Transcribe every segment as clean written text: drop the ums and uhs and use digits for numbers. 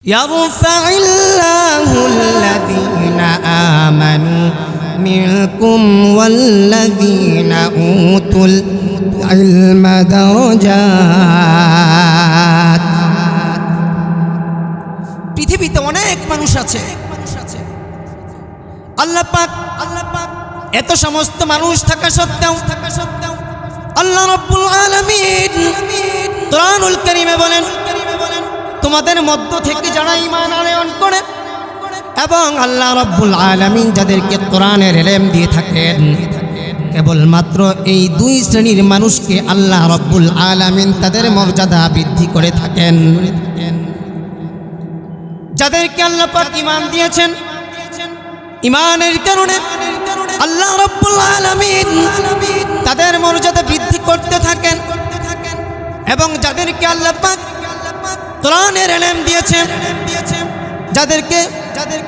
يرفع الله الذين آمنوا منكم والذين أوتوا العلم درجات। পৃথিবীতে অনেক মানুষ আছে, আল্লাহ পাক এত সমস্ত মানুষ থাকা সত্ত্বেও আল্লাহ রাব্বুল আলামিন কোরআনুল কারীমে বলেন, তোমাদের মধ্য থেকে যারা ঈমান আনয়ন করে এবং আল্লাহ রাব্বুল আলামিন যাদেরকে কোরআনের ইলম দিয়ে থাকেন, কেবলমাত্র এই দুই শ্রেণীর মানুষকে আল্লাহ রাব্বুল আলামিন তাদের মর্যাদা বৃদ্ধি করে থাকেন। যাদেরকে আল্লাহ পাক ঈমান দিয়েছেন, ঈমানের কারণে আল্লাহ রাব্বুল আলামিন তাদের মর্যাদা বৃদ্ধি করতে থাকেন এবং যাদেরকে আল্লাহ পাক কোরআনের ইলম দিয়েছেন, যাদেরকে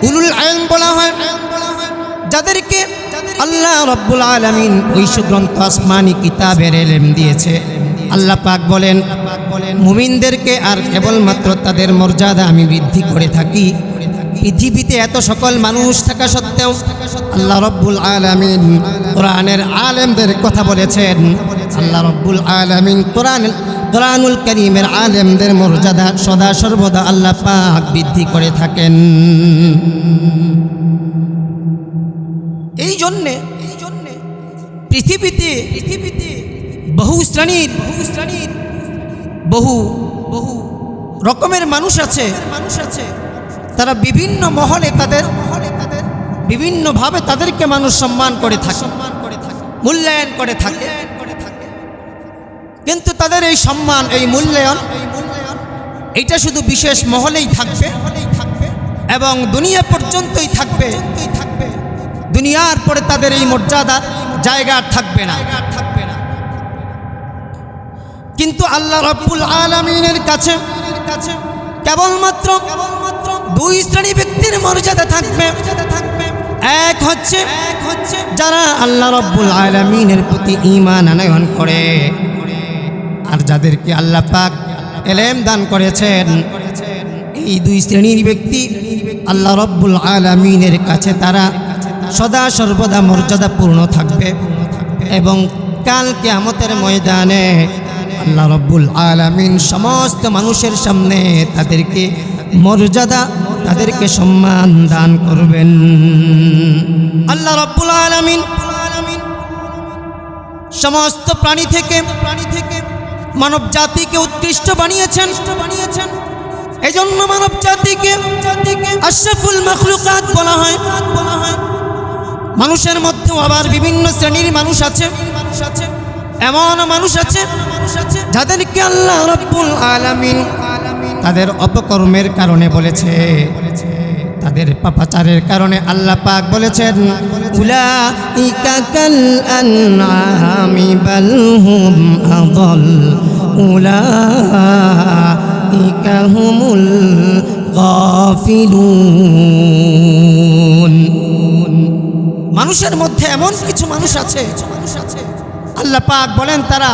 উলুল ইলম বলা হয়, যাদেরকে আল্লাহ রাব্বুল আলামিন ঐশী গ্রন্থ আসমানি কিতাবের ইলম দিয়েছে, আল্লাহ পাক বলেন মুমিনদেরকে আর কেবলমাত্র তাদের মর্যাদা আমি বৃদ্ধি করে থাকি। পৃথিবীতে এত সকল মানুষ থাকা সত্ত্বেও আল্লাহ রাব্বুল আলামিন কোরআনের আলেমদের কথা বলেছেন। আল্লাহ রাব্বুল আলামিন কোরআনুল কারীমের আলেমদের মর্যাদা সদা সর্বদা আল্লাহ পাক বৃদ্ধি করে থাকেন। এই জন্যে পৃথিবীতে বহু শ্রেণীর বহু রকমের মানুষ আছে। তারা বিভিন্ন মহলে তাদের বিভিন্নভাবে তাদেরকে মানুষ সম্মান করে থাকে, মূল্যায়ন করে থাকে। কিন্তু তাদের এই সম্মান, এই মূল্যায়ন এটা শুধু বিশেষ মহলেই থাকবে এবং দুনিয়া পর্যন্তই থাকবে। দুনিয়ার পরে তাদের এই মর্যাদার জায়গা থাকবে না। কিন্তু আল্লাহ রাব্বুল আলামিনের কাছে কেবলমাত্র দুই শ্রেণী ব্যক্তির মর্যাদা থাকবে। এক হচ্ছে যারা আল্লাহ রাব্বুল আলামিনের প্রতি ঈমান আনয়ন করে আর যাদেরকে আল্লাহ পাক ইলম দান করেছেন, এই দুই শ্রেণীর ব্যক্তি আল্লাহ রাব্বুল আলামিনের কাছে তারা সদা সর্বদা মর্যাদাপূর্ণ থাকবে এবং কাল কিয়ামতের ময়দানে আল্লাহ রাব্বুল আলামিন সমস্ত মানুষের সামনে তাদেরকে মর্যাদা, তাদেরকে সম্মান দান করবেন। আল্লাহ রাব্বুল আলামিন সমস্ত প্রাণী থেকে মানব জাতিকে উৎকৃষ্ট বানিয়েছেন। এই জন্য মানব জাতিকে আশরাফুল মাখলুকাত বলা হয়। মানুষের মধ্যেও আবার বিভিন্ন শ্রেণীর মানুষ আছে। এমন মানুষ আছে যাদেরকে আল্লাহ রাব্বুল আলামিন তাদের অপকর্মের কারণে বলেছে, তাদের পাপাচারের কারণে আল্লাহ পাক বলেছেন, উলাইকা কাল আনআমি বাল হুম আযাল উলাইকা হুমুল গাফিলুন। মানুষের মধ্যে এমন কিছু মানুষ আছে আল্লাহ পাক বলেন তারা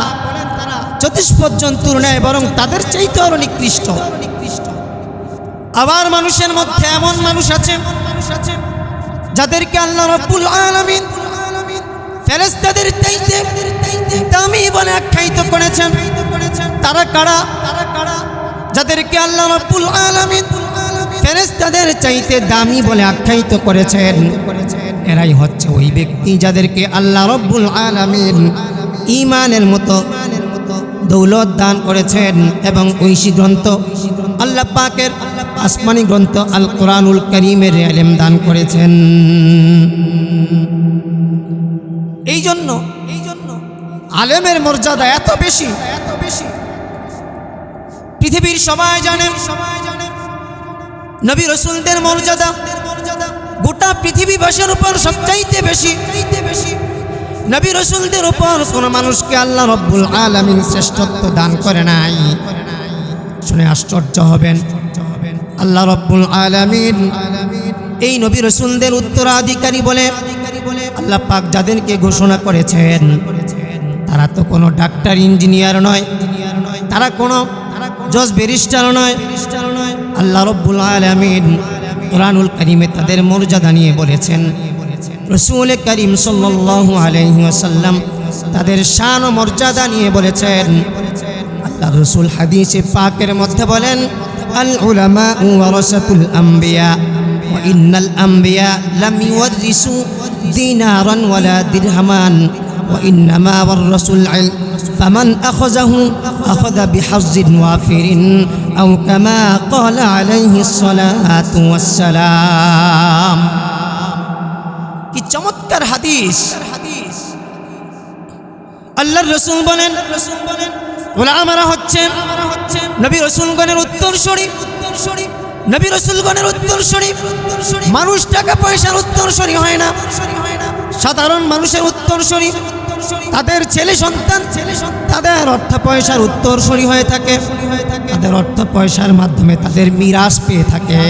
চতুষ্পদ জন্তুর ন্যায়, বরং তাদের চাইতে আরো নিকৃষ্ট। আবার মানুষের মধ্যে এমন মানুষ আছে যাদেরকে আল্লাহ রাব্বুল আলামিন ফেরেশতাদের চাইতে দামি বলে আখ্যায়িত করেছেন। তারা কারা? যাদেরকে আল্লাহ রাব্বুল আলামিন ফেরেশতাদের চাইতে দামি বলে আখ্যায়িত করেছেন, এরাই হচ্ছে ওই ব্যক্তি যাদেরকে আল্লাহ রাব্বুল আলামিন ঈমানের মতো দৌলত দান করেছেন এবং ঐশী গ্রন্থ আল্লাহ পাকের আসমানি গ্রন্থ আল কোরআনুল কারীমের ইলম দান করেছেন। এই জন্য আলেমের মর্যাদা এত বেশি, পৃথিবীর সবাই জানে। নবী রাসূলদের মর্যাদা গোটা পৃথিবীবাসীর উপর সবচাইতে বেশি। নবী রাসূলদের উপর কোন মানুষকে আল্লাহ রাব্বুল আলামিন শ্রেষ্ঠত্ব দান করে নাই। শুনে আশ্চর্য হবেন, আল্লাহ রাব্বুল আলামিন এই নবী রাসূলদের উত্তরাধিকারী বলে আল্লাহ পাক যাদেরকে ঘোষণা করেছেন, তারা তো কোনো ডাক্তার, ইঞ্জিনিয়ার নয়, তারা কোনো জজ ব্যারিস্টার নয়, আল্লাহ রাব্বুল আলামিন কুরআনুল কারীমে তাদের মর্যাদা নিয়ে বলেছেন। রাসূল করিম সাল্লাল্লাহু আলাইহি ওয়াসাল্লাম তাদের শান ও মর্যাদা নিয়ে বলেছেন। আল্লাহ রাসূল হাদিসে পাকের মধ্যে বলেন, আল উলামা ওয়ারাসাতুল আম্বিয়া ওয়া ইন্নাল আম্বিয়া লাম ইউরিসু দিনারান ওয়ালা দিরহামান ওয়া ইন্নামা ওয়ারাসুল ইলম ফামান আখাযাহু আখাযা বিহাজ্জিন ওয়াফিরিন আও কামা ক্বালা আলাইহিস সালাতু ওয়াস সালাম। কি চমৎকার হাদিস! আল্লাহর রাসূল বলেন, উলামারা হচ্ছেন নবী রাসূলগণের উত্তরসূরি। নবী রাসূলগণের উত্তরসূরি। মানুষ টাকা পয়সার উত্তরসূরি হয় না, সাধারণ মানুষের উত্তরসূরি। তাদের ছেলে সন্তান তাদের অর্থ পয়সার উত্তরসূরি হয়ে থাকে, তাদের অর্থ পয়সার মাধ্যমে তাদের মিরাস পেয়ে থাকে।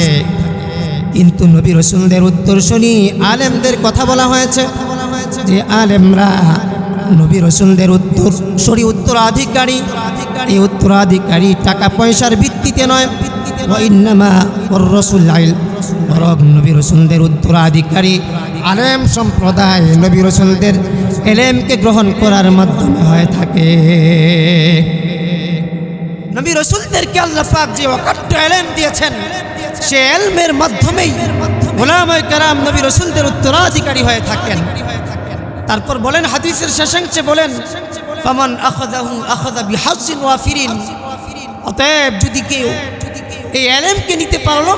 কিন্তু নবী রাসূলদের উত্তরসূরি আলেমদের কথা বলা হয়েছে যে আলেমরা নবী রাসূলদের উত্তরসূরি, উত্তরাধিকারী। এই উত্তরাধিকারী টাকা পয়সার ভিত্তিতে নয়, ওয়া ইন্নামা ওয়ারাসুল ইলম, বরং নবী রাসূলদের উত্তরাধিকারী আলেম সম্প্রদায় নবী রাসূলদের ইলমকে গ্রহণ করার মাধ্যমে হয়ে থাকে। নবী রাসূলদেরকে আল্লাহ পাক যে অকাট্য ইলম দিয়েছেন, সে ইলমের মাধ্যমেই উলামায়ে কেরাম নবী রাসূলদের উত্তরাধিকারী হয়ে থাকেন। তারপর বলেন, হাদিসের শেষাংশে বলেন, ফামান আখাযাহু আখাযা বিহাজ্জিন ওয়াফিরিন। অতএব যদি কেউ এই ইলমকে নিতে পারলো,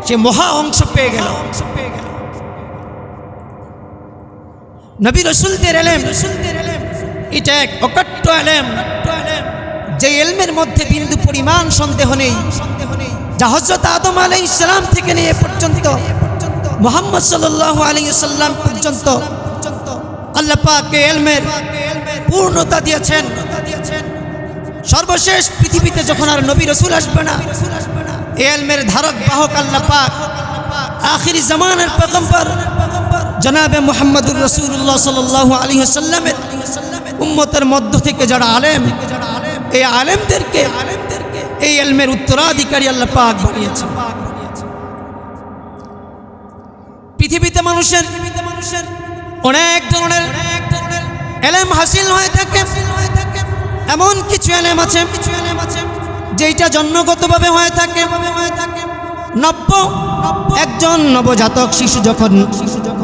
সে মহা অংশ পেয়ে গেল। নবী রাসূলদের ইলম এটা এক অকাট্য ইলম, যে ইলমের মধ্যে বিন্দু পরিমাণ সন্দেহ নেই। যা হযরত আদম আলাইহিস সালাম থেকে নিয়ে পর্যন্ত মুহাম্মদ সাল্লাল্লাহু আলাইহি ওয়াসাল্লাম পর্যন্ত আল্লাহ পাক ইলমের পূর্ণতা দিয়েছেন। সর্বশেষ পৃথিবীতে যখন আর নবী রাসূল আসবে না, ইলমের ধারক বাহক আল্লাহ পাক আখিরি জামানের পয়গম্বর জনাবে মুহাম্মদুর রাসূলুল্লাহ সাল্লাল্লাহু আলাইহি ওয়াসাল্লামের উম্মতের মধ্য থেকে যারা আলেম, এই আলেমদেরকে এই ইলমের উত্তরাধিকারী আল্লাহ পাক বানিয়েছেন। পৃথিবীতে মানুষের অনেক ধরনের ইলম হাসিল হয়ে থাকে। এমন কিছু ইলম আছে যেটা জন্মগতভাবে হয়ে থাকে। একজন নবজাতক শিশু যখন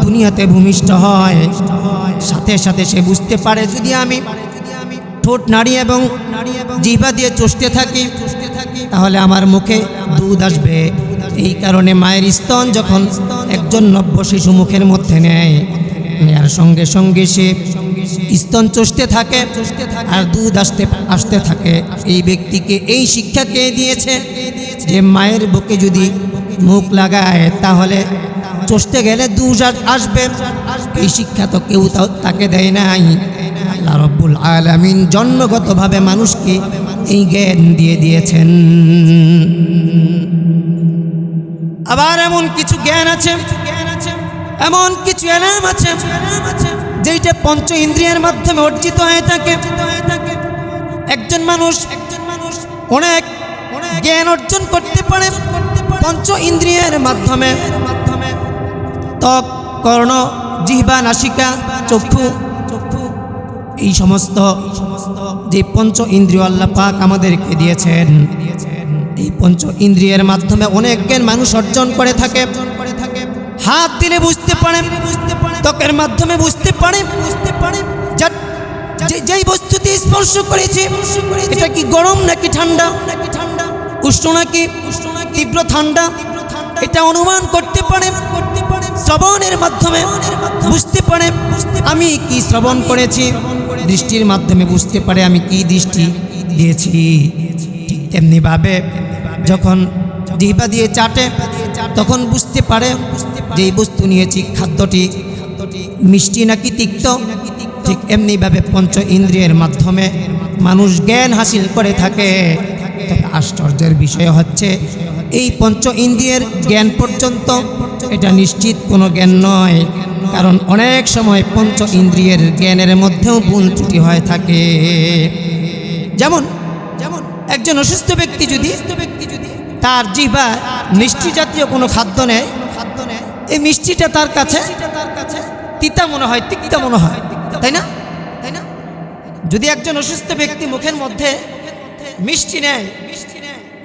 দুনিয়াতে ভূমিষ্ঠ হয়, সাথে সাথে সে বুঝতে পারে, যদি আমি ঠোঁট নাড়ি এবং জিহ্বা দিয়ে চষতে থাকি তাহলে আমার মুখে দুধ আসবে। এই কারণে মায়ের স্তন যখন একজন নব্য শিশু মুখের মধ্যে নেয়, নেয়ার সঙ্গে সঙ্গে সে স্তন চষতে থাকে আর দুধ আসতে থাকে। এই ব্যক্তিকে এই শিক্ষা কে দিয়েছে যে মায়ের বুকে যদি মুখ লাগায় তাহলে চষতে গেলে দুধ আসবে। এই শিক্ষা তো কেউ তাকে দেয় নাই। আল্লাহ রাব্বুল আলামিন জন্মগতভাবে মানুষকে এই জ্ঞান দিয়ে দিয়েছেন। আবার এমন কিছু জ্ঞান আছে, এমন কিছু ইলম আছে যেটা পঞ্চ ইন্দ্রিয়ের মাধ্যমে অর্জিত হয়ে থাকে। একজন মানুষ অনেক জ্ঞান অর্জন করতে পারে পঞ্চ ইন্দ্রিয়ের মাধ্যমে। ত্বক, কর্ণ, জিহ্বা, নাসিকা, চক্ষু, এই সমস্ত যে পঞ্চ ইন্দ্রিয় আল্লাহ পাক আমাদেরকে দিয়েছেন, এই পঞ্চ ইন্দ্রিয়ের মাধ্যমে অনেক জ্ঞান মানুষ অর্জন করে থাকে। হাত দিলে বুঝতে পারে, ত্বকের মাধ্যমে বুঝতে পারে, যেই বস্তুতে স্পর্শ করেছে এটা কি গরম নাকি ঠান্ডা, উষ্ণ নাকি তীব্র ঠান্ডা, এটা অনুমান করতে পারে। শ্রবণের মাধ্যমে বুঝতে পারে আমি কি শ্রবণ করেছি, দৃষ্টির মাধ্যমে বুঝতে পারে আমি কি দৃষ্টি দিয়েছি। ঠিক তেমনিভাবে যখন জিহ্বা দিয়ে চাটে তখন বুঝতে পারে যে এই বস্তু নিয়েছি খাদ্যটি মিষ্টি নাকি তিক্ত। ঠিক এমনিভাবে পঞ্চ ইন্দ্রিয়ের মাধ্যমে মানুষ জ্ঞান হাসিল করে থাকে। তবে আশ্চর্যের বিষয় হচ্ছে এই পঞ্চ ইন্দ্রিয়ের জ্ঞান পর্যন্ত এটা নিশ্চিত কোনো জ্ঞান নয়, কারণ অনেক সময় পঞ্চ ইন্দ্রিয়ের জ্ঞানের মধ্যেও ভুল ত্রুটি হয়ে থাকে। যেমন একজন অসুস্থ ব্যক্তি যদি তার জিহ্বা মিষ্টি জাতীয় কোনো খাদ্য নেয়, এই মিষ্টিটা তার কাছে তিতা মনে হয়, তিক্ত মনে হয়, তাই না? যদি একজন অসুস্থ ব্যক্তি মুখের মধ্যে মিষ্টি নেয়,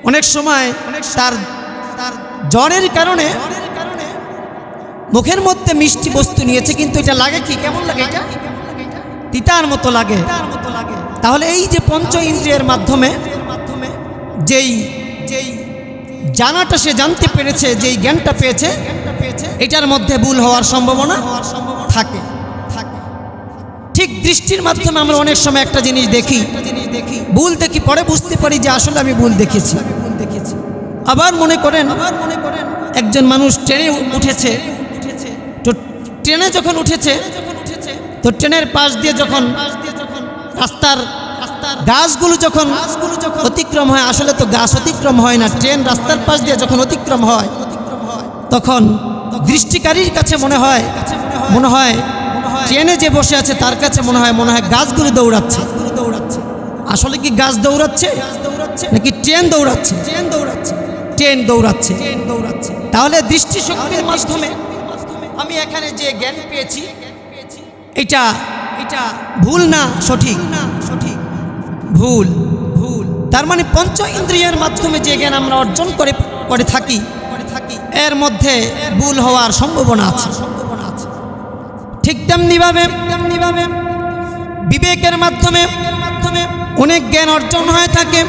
অনেক সময় তার জ্বরের কারণে মুখের মধ্যে মিষ্টি বস্তু নিয়েছে, কিন্তু এটা লাগে কি, কেমন লাগে? এটা তিতার মতো লাগে। তাহলে এই যে পঞ্চ ইন্দ্রিয়ের মাধ্যমে যেই জানাটা সে জানতে পেরেছে, যেই জ্ঞানটা পেয়েছে, এটার মধ্যে ভুল হওয়ার সম্ভাবনা থাকে। ঠিক দৃষ্টির মাধ্যমে আমরা অনেক সময় একটা জিনিস দেখি, ভুল দেখি, পরে বুঝতে পারি যে আসলে আমি ভুল দেখেছি। আবার মনে করেন একজন মানুষ ট্রেনে উঠেছে, তো ট্রেনে যখন উঠেছে, তো ট্রেনের পাশ দিয়ে যখন রাস্তার গাছগুলো যখন অতিক্রম হয়, আসলে তো গাছ অতিক্রম হয় না, ট্রেন রাস্তার পাশ দিয়ে যখন অতিক্রম হয়, তখন দৃষ্টিকারীর কাছে মনে হয় ট্রেনে যে বসে আছে তার কাছে মনে হয় গাছগুলো দৌড়াচ্ছে। আসলে কি গাছ দৌড়াচ্ছে নাকি ট্রেন দৌড়াচ্ছে? ট্রেন দৌড়াচ্ছে। তাহলে দৃষ্টিশক্তির মাধ্যমে আমি এখানে যে জ্ঞান পেয়েছি, এটা ভুল না সঠিক? ভুল। তার মানে পঞ্চ ইন্দ্রিয়ের মাধ্যমে যে জ্ঞান আমরা অর্জন করে থাকি, এর মধ্যে ভুল হওয়ার সম্ভাবনা আছে। ঠিক তেমনিভাবে বিবেকের মাধ্যমে অনেক জ্ঞান অর্জন হয়ে থাকে।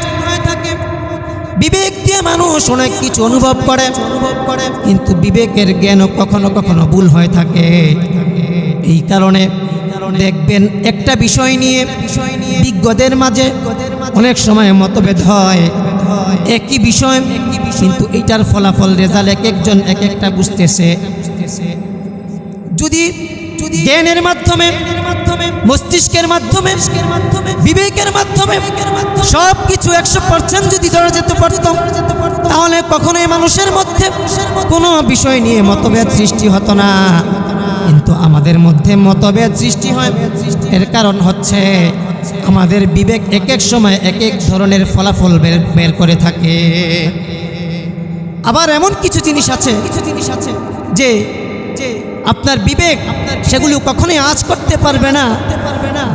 বিবেক দিয়ে মানুষ অনেক কিছু অনুভব করে, কিন্তু বিবেকের জ্ঞানও কখনো কখনো ভুল হয়ে থাকে। এই কারণে দেখবেন একটা বিষয় নিয়ে বিজ্ঞদের মাঝে অনেক সময় মতভেদ হয়, একই বিষয়, কিন্তু এটার ফলাফল রেজাল্ট এক একজন এক একটা বুঝতেছে। যদি জ্ঞানের মাধ্যমে, মস্তিষ্কের মাধ্যমে, বিবেকের মাধ্যমে সব কিছু 100% যদি ধরা যেতে পারত, তাহলে কখনোই মানুষের মধ্যে কোনো বিষয় নিয়ে মতভেদ সৃষ্টি হতো না। কিন্তু আমাদের মধ্যে মতভেদ সৃষ্টি হয়, এর কারণ হচ্ছে আমাদের বিবেক এক এক সময় এক এক ধরনের ফলাফল বের করে থাকে। আবার এমন কিছু জিনিস আছে যে আপনার বিবেক সেগুলো কখনোই আঁচ করতে পারবে না।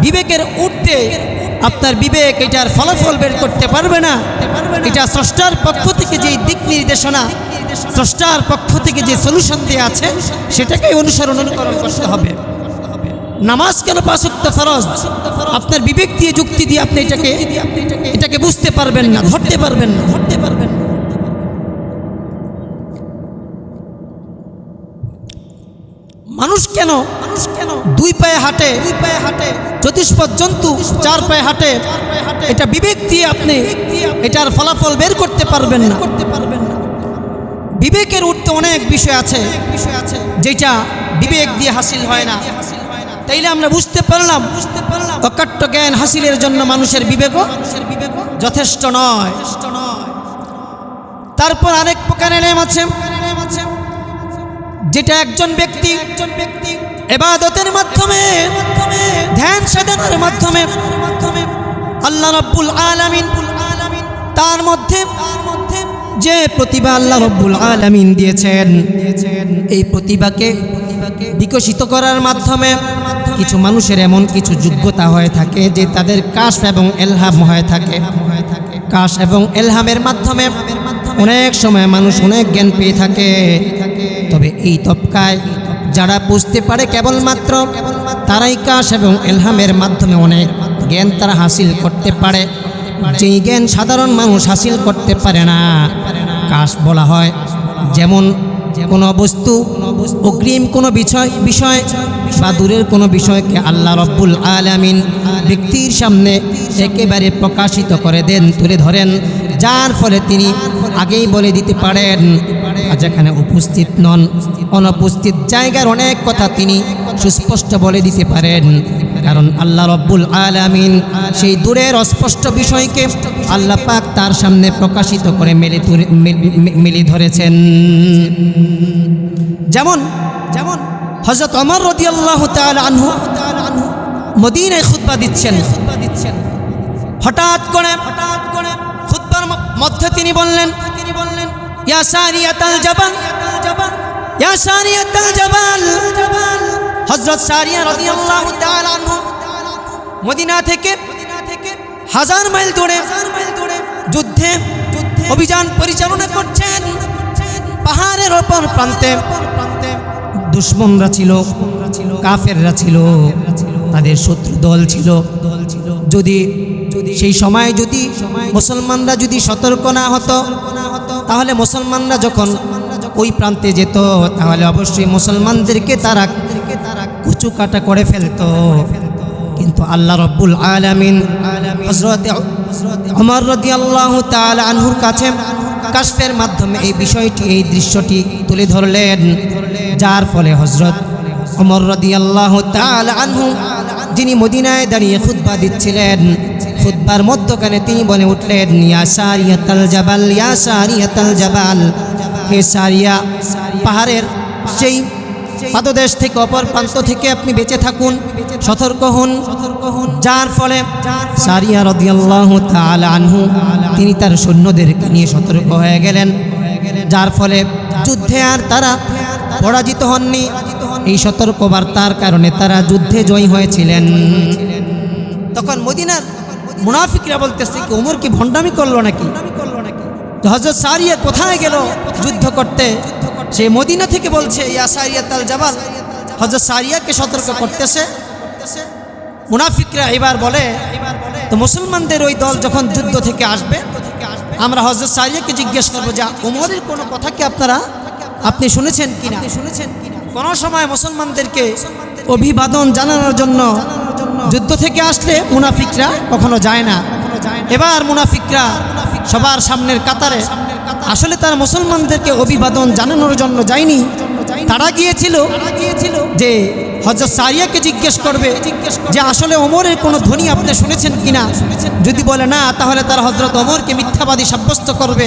বিবেকের ঊর্ধ্বে আপনার বিবেক এটার ফলাফল বের করতে পারবে না। এটা স্রষ্টার পক্ষ থেকে যে দিক নির্দেশনা, স্রষ্টার পক্ষ থেকে যে সলিউশন দেওয়া আছে, সেটাকেই অনুকরণ করতে হবে। নামাজ কেন 5 ওয়াক্ত ফরজ, আপনার বিবেক দিয়ে যুক্তি দিয়ে আপনি এটাকে বুঝতে পারবেন না, ধরতে পারবেন না। মানুষ কেন 2 পায়ে হাঁটে, চতুষ্পদ জন্তু 4 পায়ে হাঁটে, এটা বিবেক দিয়ে আপনি এটার ফলাফল বের করতে পারবেন না। বিবেকের ঊর্ধ্বে অনেক বিষয় আছে যেটা বিবেক দিয়ে হাসিল হয় না। তাইলে আমরা বুঝতে পারলাম অকাট্য জ্ঞান হাসিলের জন্য মানুষের বিবেকও যথেষ্ট নয়। তারপর আরেক প্রকার ইলম আছে, যেটা একজন ব্যক্তি ইবাদতের মাধ্যমে, ধ্যান সাধনার মাধ্যমে আল্লাহ রাব্বুল আলামিন তার মধ্যে যে প্রতিভা আল্লাহ রাব্বুল আলামিন দিয়েছেন, এই প্রতিভাকে বিকশিত করার মাধ্যমে কিছু মানুষের এমন কিছু যোগ্যতা হয়ে থাকে যে তাদের কাশফ এবং ইলহাম হয়ে থাকে। কাশফ এবং ইলহামের মাধ্যমে অনেক সময় মানুষ অনেক জ্ঞান পেয়ে থাকে। তবে এই তবকায় যারা বুঝতে পারে কেবলমাত্র তারাই কাশফ এবং ইলহামের মাধ্যমে অনেক জ্ঞান তারা হাসিল করতে পারে, যেই জ্ঞান সাধারণ মানুষ হাসিল করতে পারে না। কাশফ বলা হয় যেমন কোনো বস্তু, অগ্রিম কোনো বিষয় বা দূরের কোনো বিষয়কে আল্লাহ রাব্বুল আলামিন ব্যক্তির সামনে একেবারে প্রকাশিত করে দেন, তুলে ধরেন, যার ফলে তিনি আগেই বলে দিতে পারেন, যেখানে উপস্থিত নন, অনুপস্থিত জায়গার অনেক কথা তিনি সুস্পষ্ট বলে দিতে পারেন। কারণ আল্লাহ রাব্বুল আলামিন সেই দূরের অস্পষ্ট বিষয়কে আল্লাহ পাক তার সামনে প্রকাশিত করে মেলে ধরেছেন। যেমন হযরত ওমর রাদিয়াল্লাহু তাআলা আনহু মদিনায় খুতবা দিচ্ছেন। হঠাৎ করে খুতবার মধ্যে তিনি বললেন, ইয়া সারিয়াতাল জাবাল, ইয়া সারিয়াতাল জাবাল। হযরত সারিয়া রাদিয়াল্লাহু তাআলা আনহু মদিনা থেকে 1000 মাইল দূরে যুদ্ধে অভিযান পরিচালনা করছেন। পাহাড়ের ওপর প্রান্তে দুশমনরা ছিল, কাফেররা ছিল, তাদের শত্রু দল ছিল। যদি সেই সময় যদি মুসলমানরা যদি সতর্ক না হতো, তাহলে মুসলমানরা যখন ওই প্রান্তে যেত, তাহলে অবশ্যই মুসলমানদেরকে তারা কুচু কাটা করে ফেলতো। কিন্তু আল্লাহ রাব্বুল আলামিন হযরত ওমর রাদিয়াল্লাহু তাআলা আনহুর কাছে কাশফের মাধ্যমে এই বিষয়টি, এই দৃশ্যটি তুলে ধরলেন, যার ফলে হযরত ওমর রাদিয়াল্লাহু তাআলা আনহু, যিনি মদিনায় দাঁড়িয়ে খুতবা দিচ্ছিলেন, খুতবার মধ্যখানে তিনি বলে উঠলেন, ইয়া সারিয়াতাল জাবাল, ইয়া সারিয়াতাল জাবাল। হে সারিয়া, পাহাড়ের সেই পাদদেশ থেকে, অপর প্রান্ত থেকে আপনি বেঁচে থাকুন, সতর্ক হন। যার ফলে সারিয়া রাদিয়াল্লাহু তাআলা আনহু তিনি তার সৈন্যদেরকে নিয়ে সতর্ক হয়ে গেলেন, যার ফলে যুদ্ধে আর তারা পরাজিত হননি। এই সতর্ক বার্তার কারণে তারা যুদ্ধে জয়ী হয়েছিলেন। তখন মদিনার মুনাফিকরা বলতেছে, কি ওমর কি ভণ্ডামি করলো নাকি? হযরত সারিয়া কোথায় গেল যুদ্ধ করতে? সে মদিনা থেকে বলছে, ইয়া সারিয়াতাল জাবাল। হযরত সারিয়াকে সতর্ক করতেছে। মুনাফিকরা এবার বলে, তো মুসলমানদের ওই দল যখন যুদ্ধ থেকে আসবে, আমরা হযরত সারিয়াকে জিজ্ঞেস করবো যে ওমরের কোনো কথা কি আপনি শুনেছেন কিনা? কোন সময় মুসলমানদেরকে অভিবাদন জানানোর জন্য যুদ্ধ থেকে আসলে মুনাফিকরা কখনো যায় না। এবার মুনাফিকরা সবার সামনের কাতারে, আসলে তারা মুসলমানদেরকে অভিবাদন জানানোর জন্য যায়নি, তারা গিয়েছিল যে হযরত সারিয়াকে জিজ্ঞেস করবে যে আসলে ওমরের কোনো ধ্বনি আপনি শুনেছেন কিনা। যদি বলে না, তাহলে তারা হযরত ওমরকে মিথ্যাবাদী সাব্যস্ত করবে।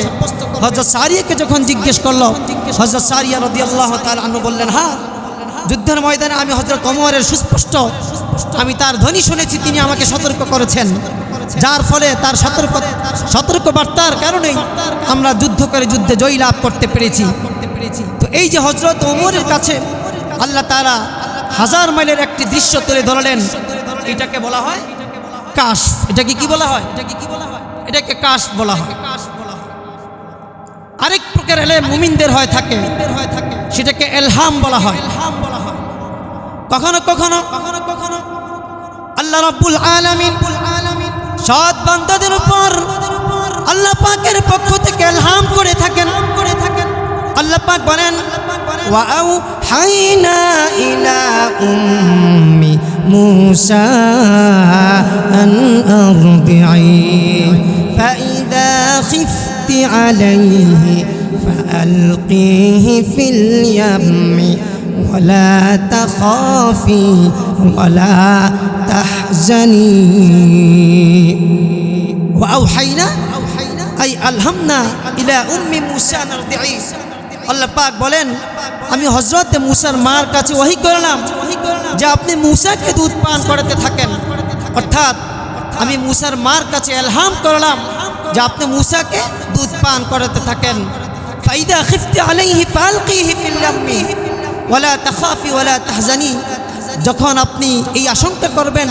হযরত সারিয়াকে যখন জিজ্ঞেস করলো, হযরত সারিয়া রাদিয়াল্লাহু তাআলা আনহু বললেন, হ্যাঁ, যুদ্ধের ময়দানে আমি হযরত ওমরের সুস্পষ্ট আমি তার ধ্বনি শুনেছি, তিনি আমাকে সতর্ক করেছেন। যার ফলে তার সতর্ক বার্তার কারণেই আমরা যুদ্ধ করে যুদ্ধে জয় লাভ করতে পেরেছি। তো এই যে হযরত ওমরের কাছে আল্লাহ তাআলা 1000 মাইলের একটি দৃশ্য তুলে ধরলেন, এটাকে বলা হয় কাশফ। এটাকে কি বলা হয়? এটাকে কাশফ বলা হয়। আরেক প্রকার এলে মুমিনদের হয়ে থাকে, সেটাকে ইলহাম বলা হয়। কখনো কখনো আল্লাহ রাব্বুল আলামিন সৎ বান্দাদের উপর আল্লাহ পাকের পক্ষ থেকে ইলহাম করে থাকেন। আল্লাহ পাক বলেন, ওয়া আওহাইনা ইলা উম্মি মূসা আন আরদি'i ফাইদা খিফতি আলাইহি ফাআলকিহি ফিল ইয়াম্মি ওয়ালা তাখাফি ওয়ালা তাহজানি। ওয়া আওহাইনা আই আলহামনা ইলা উম্মি মূসা আন আরদি'i। আল্লাহ পাক বলেন, আমি হযরত মূসার মার কাছে ওহী করলাম যে আপনি মূসাকে দুধ পান করাতে থাকেন। অর্থাৎ আমি মূসার মার কাছে ইলহাম করলাম যে আপনি মূসাকে দুধ পান করাতে থাকেন। ফাইদা খিফতি আলাইহি ফালকিহি ফিল ইয়াম্মি ওয়ালা তাখাফি ওয়ালা তাহজানি। যখন আপনি এই আশঙ্কা করবেন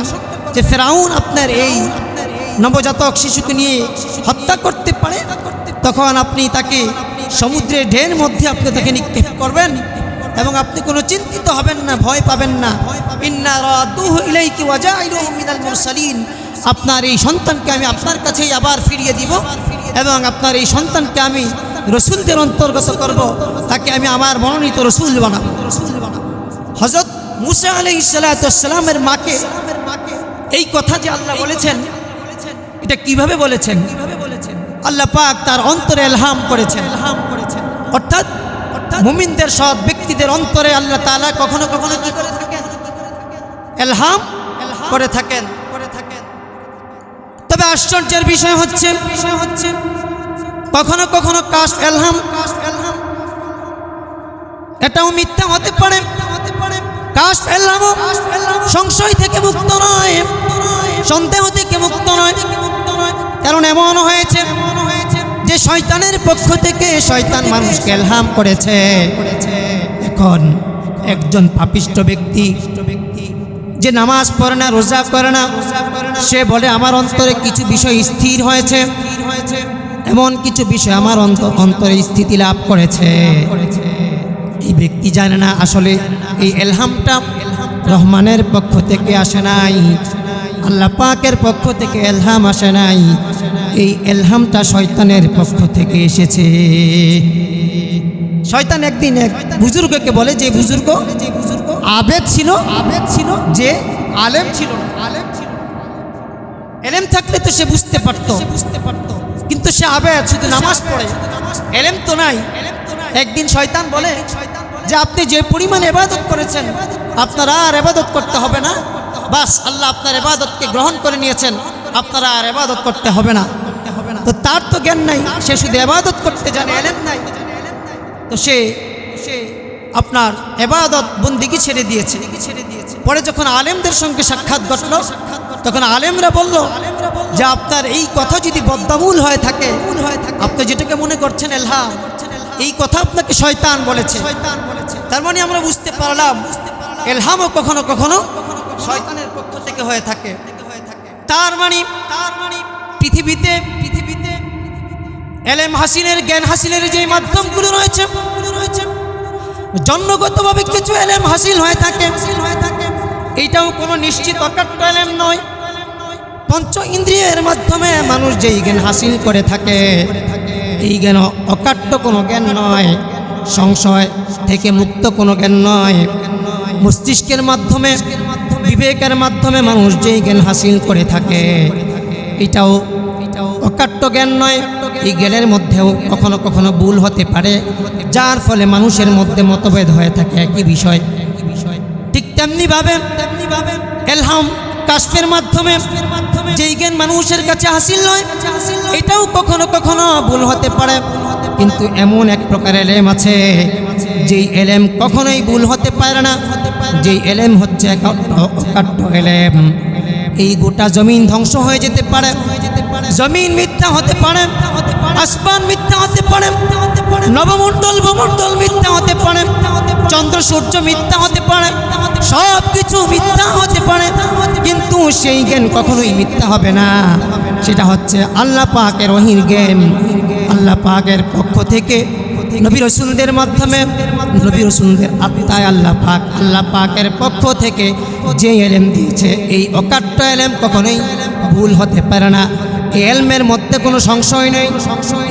যে ফেরাউন আপনার এই নবজাতক শিশুকে নিয়ে হত্যা করতে পারে, তখন আপনি তাকে সমুদ্রের ঢের মধ্যে আপনি তাকে নিক্ষেপ করবেন এবং আপনি কোনো চিন্তিত হবেন না, ভয় পাবেন না। ইন্না রাদুহু ইলাইকি ওয়া জাইলুহু মিনাল মুরসালিন। আপনার এই সন্তানকে আমি আপনার কাছেই আবার ফিরিয়ে দিব এবং আপনার এই সন্তানকে আমি রসুলদের অন্তর্গত করব, তাকে আমি আমার মনোনীত রসুল বানাবো। হযরত মূসা আলাইহিস সালাতু ওয়াস সালামের মাকে এই কথা যে আল্লাহ বলেছেন, এটা কিভাবে বলেছেন? আল্লাহ পাক তার অন্তরে ইলহাম করেছেন। অর্থাৎ মুমিনদের সৎ ব্যক্তিদের অন্তরে আল্লাহ তাআলা কখনো কখনো কি করে থাকেন? ইলহাম করে থাকেন। তবে আশ্চর্যের বিষয় হচ্ছে কখনো কখনো কাশফ ইলহাম এটাও মিথ্যা হতে পারে। কাশফ ইলহাম সংশয় থেকে মুক্ত নয়, সন্দেহ থেকে মুক্ত নয়। কারণ এমন হয়েছে যে যে শয়তানের পক্ষ থেকে শয়তান মানুষকে ইলহাম করেছে। এখন একজন পাপিষ্ঠ ব্যক্তি যে নামাজ পড়ে না, রোজা করে না, সে বলে আমার অন্তরে কিছু বিষয় স্থির হয়েছে, এমন কিছু বিষয় আমার অন্তরে স্থিতি লাভ করেছে। এই ব্যক্তি জানে না আসলে এই ইলহামটা রহমানের পক্ষ থেকে আসে নাই, আল্লাহ পাকের পক্ষ থেকে ইলহাম আসে নাই, এই ইলহামটা শয়তানের পক্ষ থেকে এসেছে। শয়তান একদিন এক বুজুর্গকে বলে, যে বুজুর্গ আবেদ ছিল, যে আলেম ছিল না। এলেম থাকলে তো সে বুঝতে পারত, কিন্তু সে আবেদ, শুধু নামাজ পড়ে, এলেম তো নাই। একদিন শয়তান বলে যে আপনি যে পরিমাণে ইবাদত করেছেন আপনার আর ইবাদত করতে হবে না, বাস আল্লাহ আপনার ইবাদতকে গ্রহণ করে নিয়েছেন, আপনারা আর ইবাদত করতে হবে না। তো তার তো জ্ঞান নাই, সে শুধু ইবাদত করতে জানে, এলেম নাই। তো সে আপনার ইবাদত বন্দিগি ছেড়ে দিয়েছে। পরে যখন আলেমদের সঙ্গে সাক্ষাৎ ঘটল, তখন আলেমরা বলল যে আপনার এই কথা যদি বদ্ধমূল হয়ে থাকে, আপনি যেটাকে মনে করছেন ইলহাম, এই কথা আপনাকে শয়তান বলেছে। তার মানে আমরা বুঝতে পারলাম ইলহামও কখনো কখনো শয়তানের পক্ষ থেকে হয়ে থাকে। তার মানে পৃথিবীতে এলেম হাসিলের, জ্ঞান হাসিলের যে মাধ্যমগুলো রয়েছে, জন্মগতভাবে কিছু এলেম হাসিল হয়ে থাকে, এইটাও কোনো নিশ্চিত অকাট্য এলেম নয়। পঞ্চ ইন্দ্রিয়ের মাধ্যমে মানুষ যেই জ্ঞান হাসিল করে থাকে, এই জ্ঞান অকাট্য কোনো জ্ঞান নয়, সংশয় থেকে মুক্ত কোনো জ্ঞান নয়। মস্তিষ্কের মাধ্যমে, বিবেকের মাধ্যমে মানুষ যেই জ্ঞান হাসিল করে থাকে, এটাও অকাট্য জ্ঞান নয়। এই জ্ঞানের মধ্যেও কখনো কখনো ভুল হতে পারে, যার ফলে মানুষের মধ্যে মতভেদ হয়ে থাকে একই বিষয়। ঠিক তেমনিভাবে ইলহাম কাশফের মাধ্যমে যেই জ্ঞান মানুষের কাছে হাসিল নয়, এটাও কখনো কখনো ভুল হতে পারে। কিন্তু এমন এক প্রকার এলেম আছে যেই এলেম কখনোই ভুল হতে পারে না, যেই এলেম হচ্ছে অকাট্য এলেম। এই গোটা জমিন ধ্বংস হয়ে যেতে পারে, জমিন মিথ্যা হতে পারে, আসমান মিথ্যা হতে পারে, নবমণ্ডল ভূমণ্ডল মিথ্যা হতে পারে, চন্দ্র সূর্য মিথ্যা হতে পারে, সব কিছু মিথ্যা হতে পারে, কিন্তু সেই জ্ঞান কখনোই মিথ্যা হবে না। সেটা হচ্ছে আল্লাহ পাকের ওহীর জ্ঞান। আল্লাহ পাকের পক্ষ থেকে নবী রাসূলদের মাধ্যমে, নবী রাসূলদের আত্মায় আল্লাহ পাকের পক্ষ থেকে যে ইলম দিয়েছে, এই অকাট্য ইলম কখনোই ভুল হতে পারে না। এই ইলমের মধ্যে কোনো সংশয় নেই।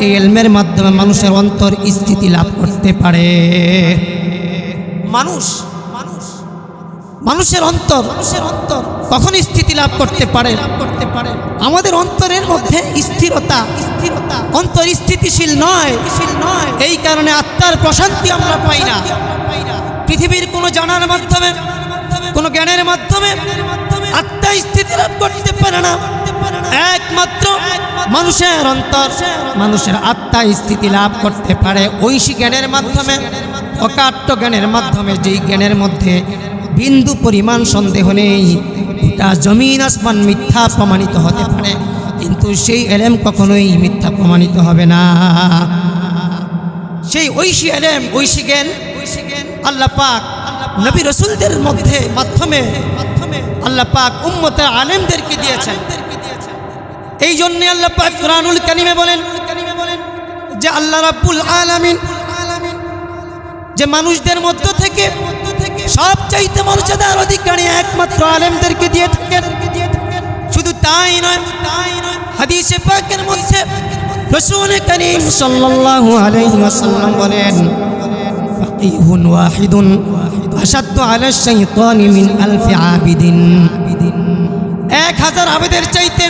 এই ইলমের মাধ্যমে মানুষের অন্তর স্থিতি লাভ করতে পারে। মানুষের অন্তর কখন স্থিতি লাভ করতে পারে? আমাদের অন্তরের মধ্যে স্থিরতা, অন্তর স্থিতিশীল নয়। এই কারণে আত্মার প্রশান্তি আমরা পাই না। পৃথিবীর কোনো জানার মাধ্যমে, কোনো জ্ঞানের মাধ্যমে আত্মা স্থিতি লাভ করতে পারে না। একমাত্র মানুষের অন্তর, মানুষের আত্মা স্থিতি লাভ করতে পারে ঐশী জ্ঞানের মাধ্যমে, অকাট্য জ্ঞানের মাধ্যমে। যেই জ্ঞানের মধ্যে বিন্দু পরিমাণ সন্দেহ নেই, গোটা জমিন আসমান মিথ্যা প্রমাণিত হতে পারে, কিন্তু সেই এলেম কখনোই মিথ্যা প্রমাণিত হবে না। সেই ঐশী এলেম, ঐশী জ্ঞান আল্লাহ পাক নবী রাসূলদের মাধ্যমে আল্লাহ পাক উম্মতে আলেমদেরকে দিয়েছেন। এই জন্য আল্লাহ পাক কুরআনুল কারীমে বলেন যে আল্লাহ রাব্বুল আলামিন যে মানুষদের মধ্য থেকে সবচাইতে মর্যাদার অধিকারী একমাত্র আলেমদেরকে দিয়ে থাকেন। শুধু তাই নয়, হাদিসে পাকের মধ্যে রাসূল করিম সাল্লাল্লাহু আলাইহি ওয়াসাল্লাম বলেন, ফাকিহুন ওয়াহিদুন আশাদ্দু আলা শাইতানি মিন আলফি আবিদিন। 1000 আবেদের চাইতে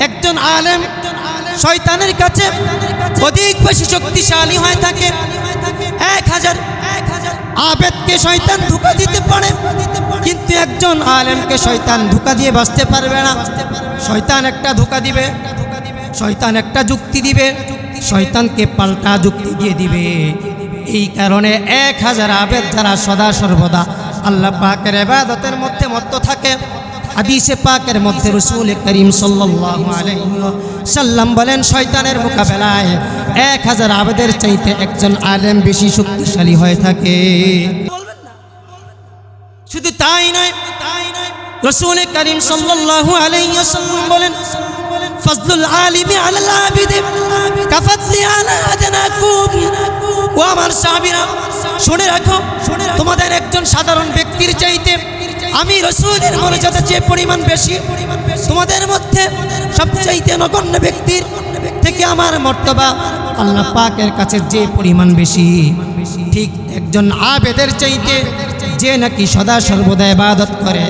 একজন আলেম শয়তানের কাছে অধিক বেশি শক্তিশালী হয়ে থাকে। 1000 আবেদকে শয়তান ধোঁকা দিতে পারে, কিন্তু একজন আলেমকে শয়তান ধোঁকা দিয়ে বাঁচতে পারবে না। শয়তান একটা ধোঁকা দিবে, শয়তান একটা যুক্তি দিবে, শয়তানকে পাল্টা যুক্তি দিয়ে দিবে। এই কারণে 1000 আবেদ যারা সদা সর্বদা আল্লাহ পাকের ইবাদতের মধ্যে মত্ত থাকে, হাদিসে পাকের মধ্যে রাসূল করিম সাল্লাল্লাহু আলাইহি ওয়াসাল্লাম বলেন, শয়তানের মোকাবেলায় 1000 আবেদের চাইতে একজন আলেম বেশি শক্তিশালী হয়ে থাকে। শুধু তাই নয়, রাসূল করিম সাল্লাল্লাহু আলাইহি ওয়াসাল্লাম বলেন, ফজলুল আলিমি আলাল আবিদ কাফাতলি আলা আদনাকুম। ও আমার সাহাবীরা, শুনে রাখো, তোমাদের একজন সাধারণ ব্যক্তির চাইতে আমি রাসূলের মর্যাদা যে পরিমাণ বেশি, তোমাদের মধ্যে সবচাইতে নগণ্য ব্যক্তির থেকে আমার মর্তবা আল্লাহ পাকের কাছে যে পরিমাণ বেশি, ঠিক একজন আবেদের চাইতে যে নাকি সদা সর্বদা ইবাদত করে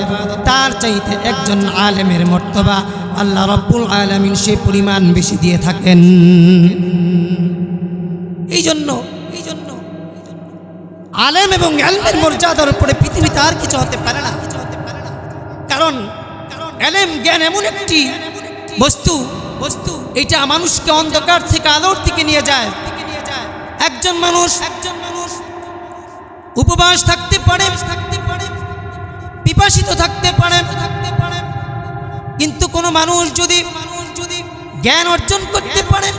তার চাইতে একজন আলেমের মর্তবা আল্লাহ রাব্বুল আলামিন সে পরিমাণ বেশি দিয়ে থাকেন। এই জন্য আলেম এবং ইলমের মর্যাদার উপরে পৃথিবীতে আর কিছু হতে পারে না। কারণ ইলম জ্ঞান এমন একটি বস্তু, এটা মানুষকে অন্ধকার থেকে আলোর দিকে নিয়ে যায়। একজন মানুষ উপবাস থাকতে পারে, পিপাসিত থাকতে পারে, কিন্তু কোনো মানুষ যদি জ্ঞান অর্জন করতে পারে,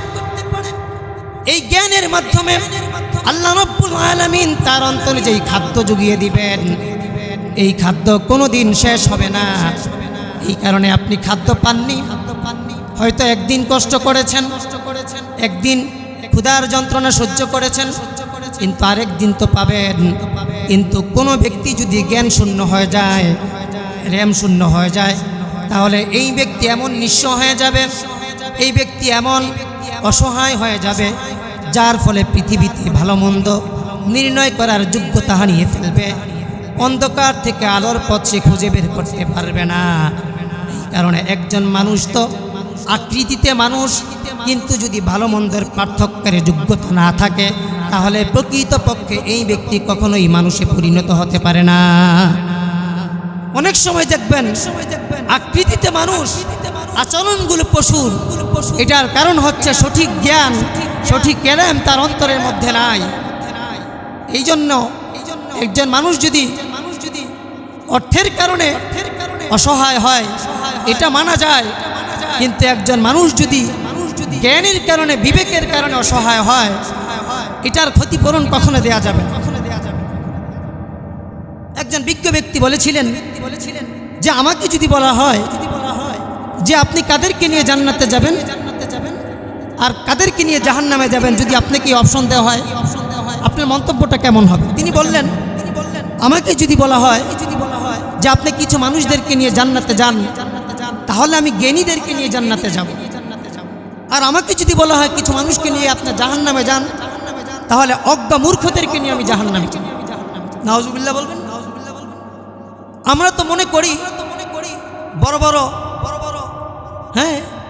এই জ্ঞানের মাধ্যমে আল্লাহ রাব্বুল আলামিন তার অন্তরে যেই খাদ্য জুগিয়ে দিবেন, এই খাদ্য কোনোদিন শেষ হবে না। এই কারণে আপনি খাদ্য পাননি, হয়তো একদিন কষ্ট করেছেন, একদিন ক্ষুধার যন্ত্রণা সহ্য করেছেন, কিন্তু আরেক দিন তো পাবেন। কিন্তু কোনো ব্যক্তি যদি জ্ঞান শূন্য হয়ে যায়, জ্ঞান শূন্য হয়ে যায়, তাহলে এই ব্যক্তি এমন নিঃস্ব হয়ে যাবে, এই ব্যক্তি এমন অসহায় হয়ে যাবে, যার ফলে পৃথিবীতে ভালো মন্দ নির্ণয় করার যোগ্যতা হারিয়ে ফেলবে। অন্ধকার থেকে আলোর পথ সে খুঁজে বের করতে পারবে না। এই কারণে একজন মানুষ তো আকৃতিতে মানুষ, কিন্তু যদি ভালো মন্দের পার্থক্যের যোগ্যতা না থাকে, তাহলে প্রকৃতপক্ষে এই ব্যক্তি কখনোই মানুষে পরিণত হতে পারে না। অনেক সময় দেখবেন আকৃতিতে মানুষ, আচরণগুলো পশুর। এটার কারণ হচ্ছে সঠিক জ্ঞান, সঠিক ইলম তার অন্তরের মধ্যে নাই। এই জন্য একজন মানুষ যদি অর্থের কারণে অসহায় হয়, এটা মানা যায়, কিন্তু একজন মানুষ যদি জ্ঞানের কারণে, বিবেকের কারণে অসহায় হয়, এটার ক্ষতিপূরণ কখনো দেয়া যাবে না। একজন বিজ্ঞ ব্যক্তি বলেছিলেন যে আমাকে যদি বলা হয় যে আপনি কাদেরকে নিয়ে জান্নাতে যাবেন আর কাদেরকে নিয়ে জাহান্নামে যাবেন, যদি আপনাকে অপশন দেওয়া হয়, আপনার মন্তব্যটা কেমন হবে? তিনি বললেন, আমাকে যদি বলা হয় যে আপনি কিছু মানুষদেরকে নিয়ে জান্নাতে যান, তাহলে আমি জ্ঞানীদেরকে নিয়ে জান্নাতে যাব। আর আমাকে যদি বলা হয় কিছু মানুষকে নিয়ে আপনি জাহান্নামে যান, তাহলে অজ্ঞা মূর্খদেরকে নিয়ে আমি জাহান্নামে যাব। নাউজুবিল্লাহ বলবেন। আমরা তো মনে করি বড় বড়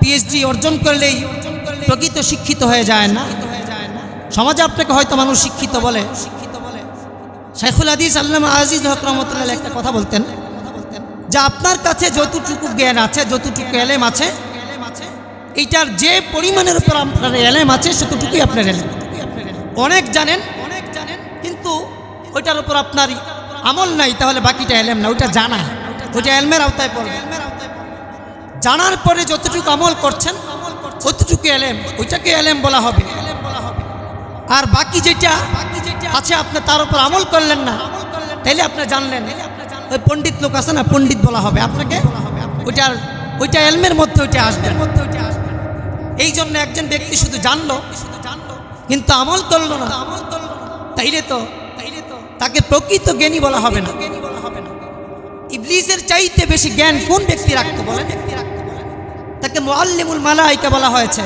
পিএইচডি অর্জন করলেই প্রকৃত শিক্ষিত হয়ে যায় না। সমাজে আপনাকে হয়তো মানুষ শিক্ষিত বলে। শাইখুল হাদিস আল্লামা আজিজ হক রহমতুল্লাহ একটা কথা বলতেন যে আপনার কাছে যতটুকু জ্ঞান আছে, যতটুকু এলেম আছে, এইটার যে পরিমাণের উপর আপনার এলেম আছে সেতটুকুই আপনার এলেম। অনেক জানেন কিন্তু ওইটার উপর আপনার আমল নাই, তাহলে বাকিটা এলেম না, ওইটা জানা, ওইটা এলমের আওতায় পড়বে। জানার পরে যতটুকু আমল করছেন ততটুকু এলেম, ওইটাকে এলেম বলা হবে। আর বাকি যেটা আছে আপনি তার উপর আমল করলেন না, তাইলে আপনি জানলেন, ওই পণ্ডিত লোক আছে না, পণ্ডিত বলা হবে আপনাকে। ওইটা এলমের মধ্যে ওইটা আসবে। এই জন্য একজন ব্যক্তি শুধু জানলো কিন্তু আমল করলো না, তাইলে তো তাকে প্রকৃত জ্ঞানী বলা হবে না। ইবলিসের চাইতে বেশি জ্ঞান কোন ব্যক্তি রাখতে বলেন? তাকে মুআল্লিমুল মালায়েকা বলা হয়েছে।